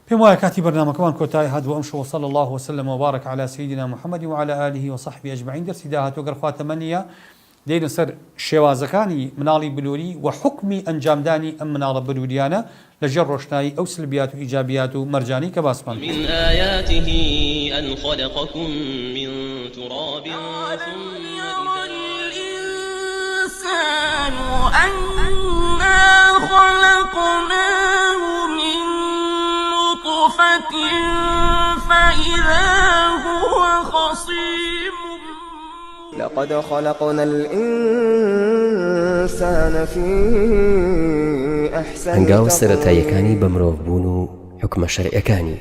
پێم وایە کاتی بەرنامەکەمان کۆتایی هاتبوو. ئەم شەو صلی الله وسلم وبارك على سيدنا محمد وعلى آله وصحبه أجمعين. دەرسی داهاتوو گەر خواتە منیە دێنە سەر شێوازەکانی مناڵی بلووری و حکمی ئەنجامدانی ئەم مناڵە بلووریانە لەژێر ڕۆشنایی ئەو سلبیات و ئیجابیات و مەرجانی کە باسمان من آياته أن خلقكم من تراب ثم الإنسان أنا خلقناه من نطفة فإذا هو خصيم. لقد خلقنا الإنسان في أحسن هەنگاو سەرەتاییەکانی بە مرۆڤ بوون و حکمە شەرعیەکانی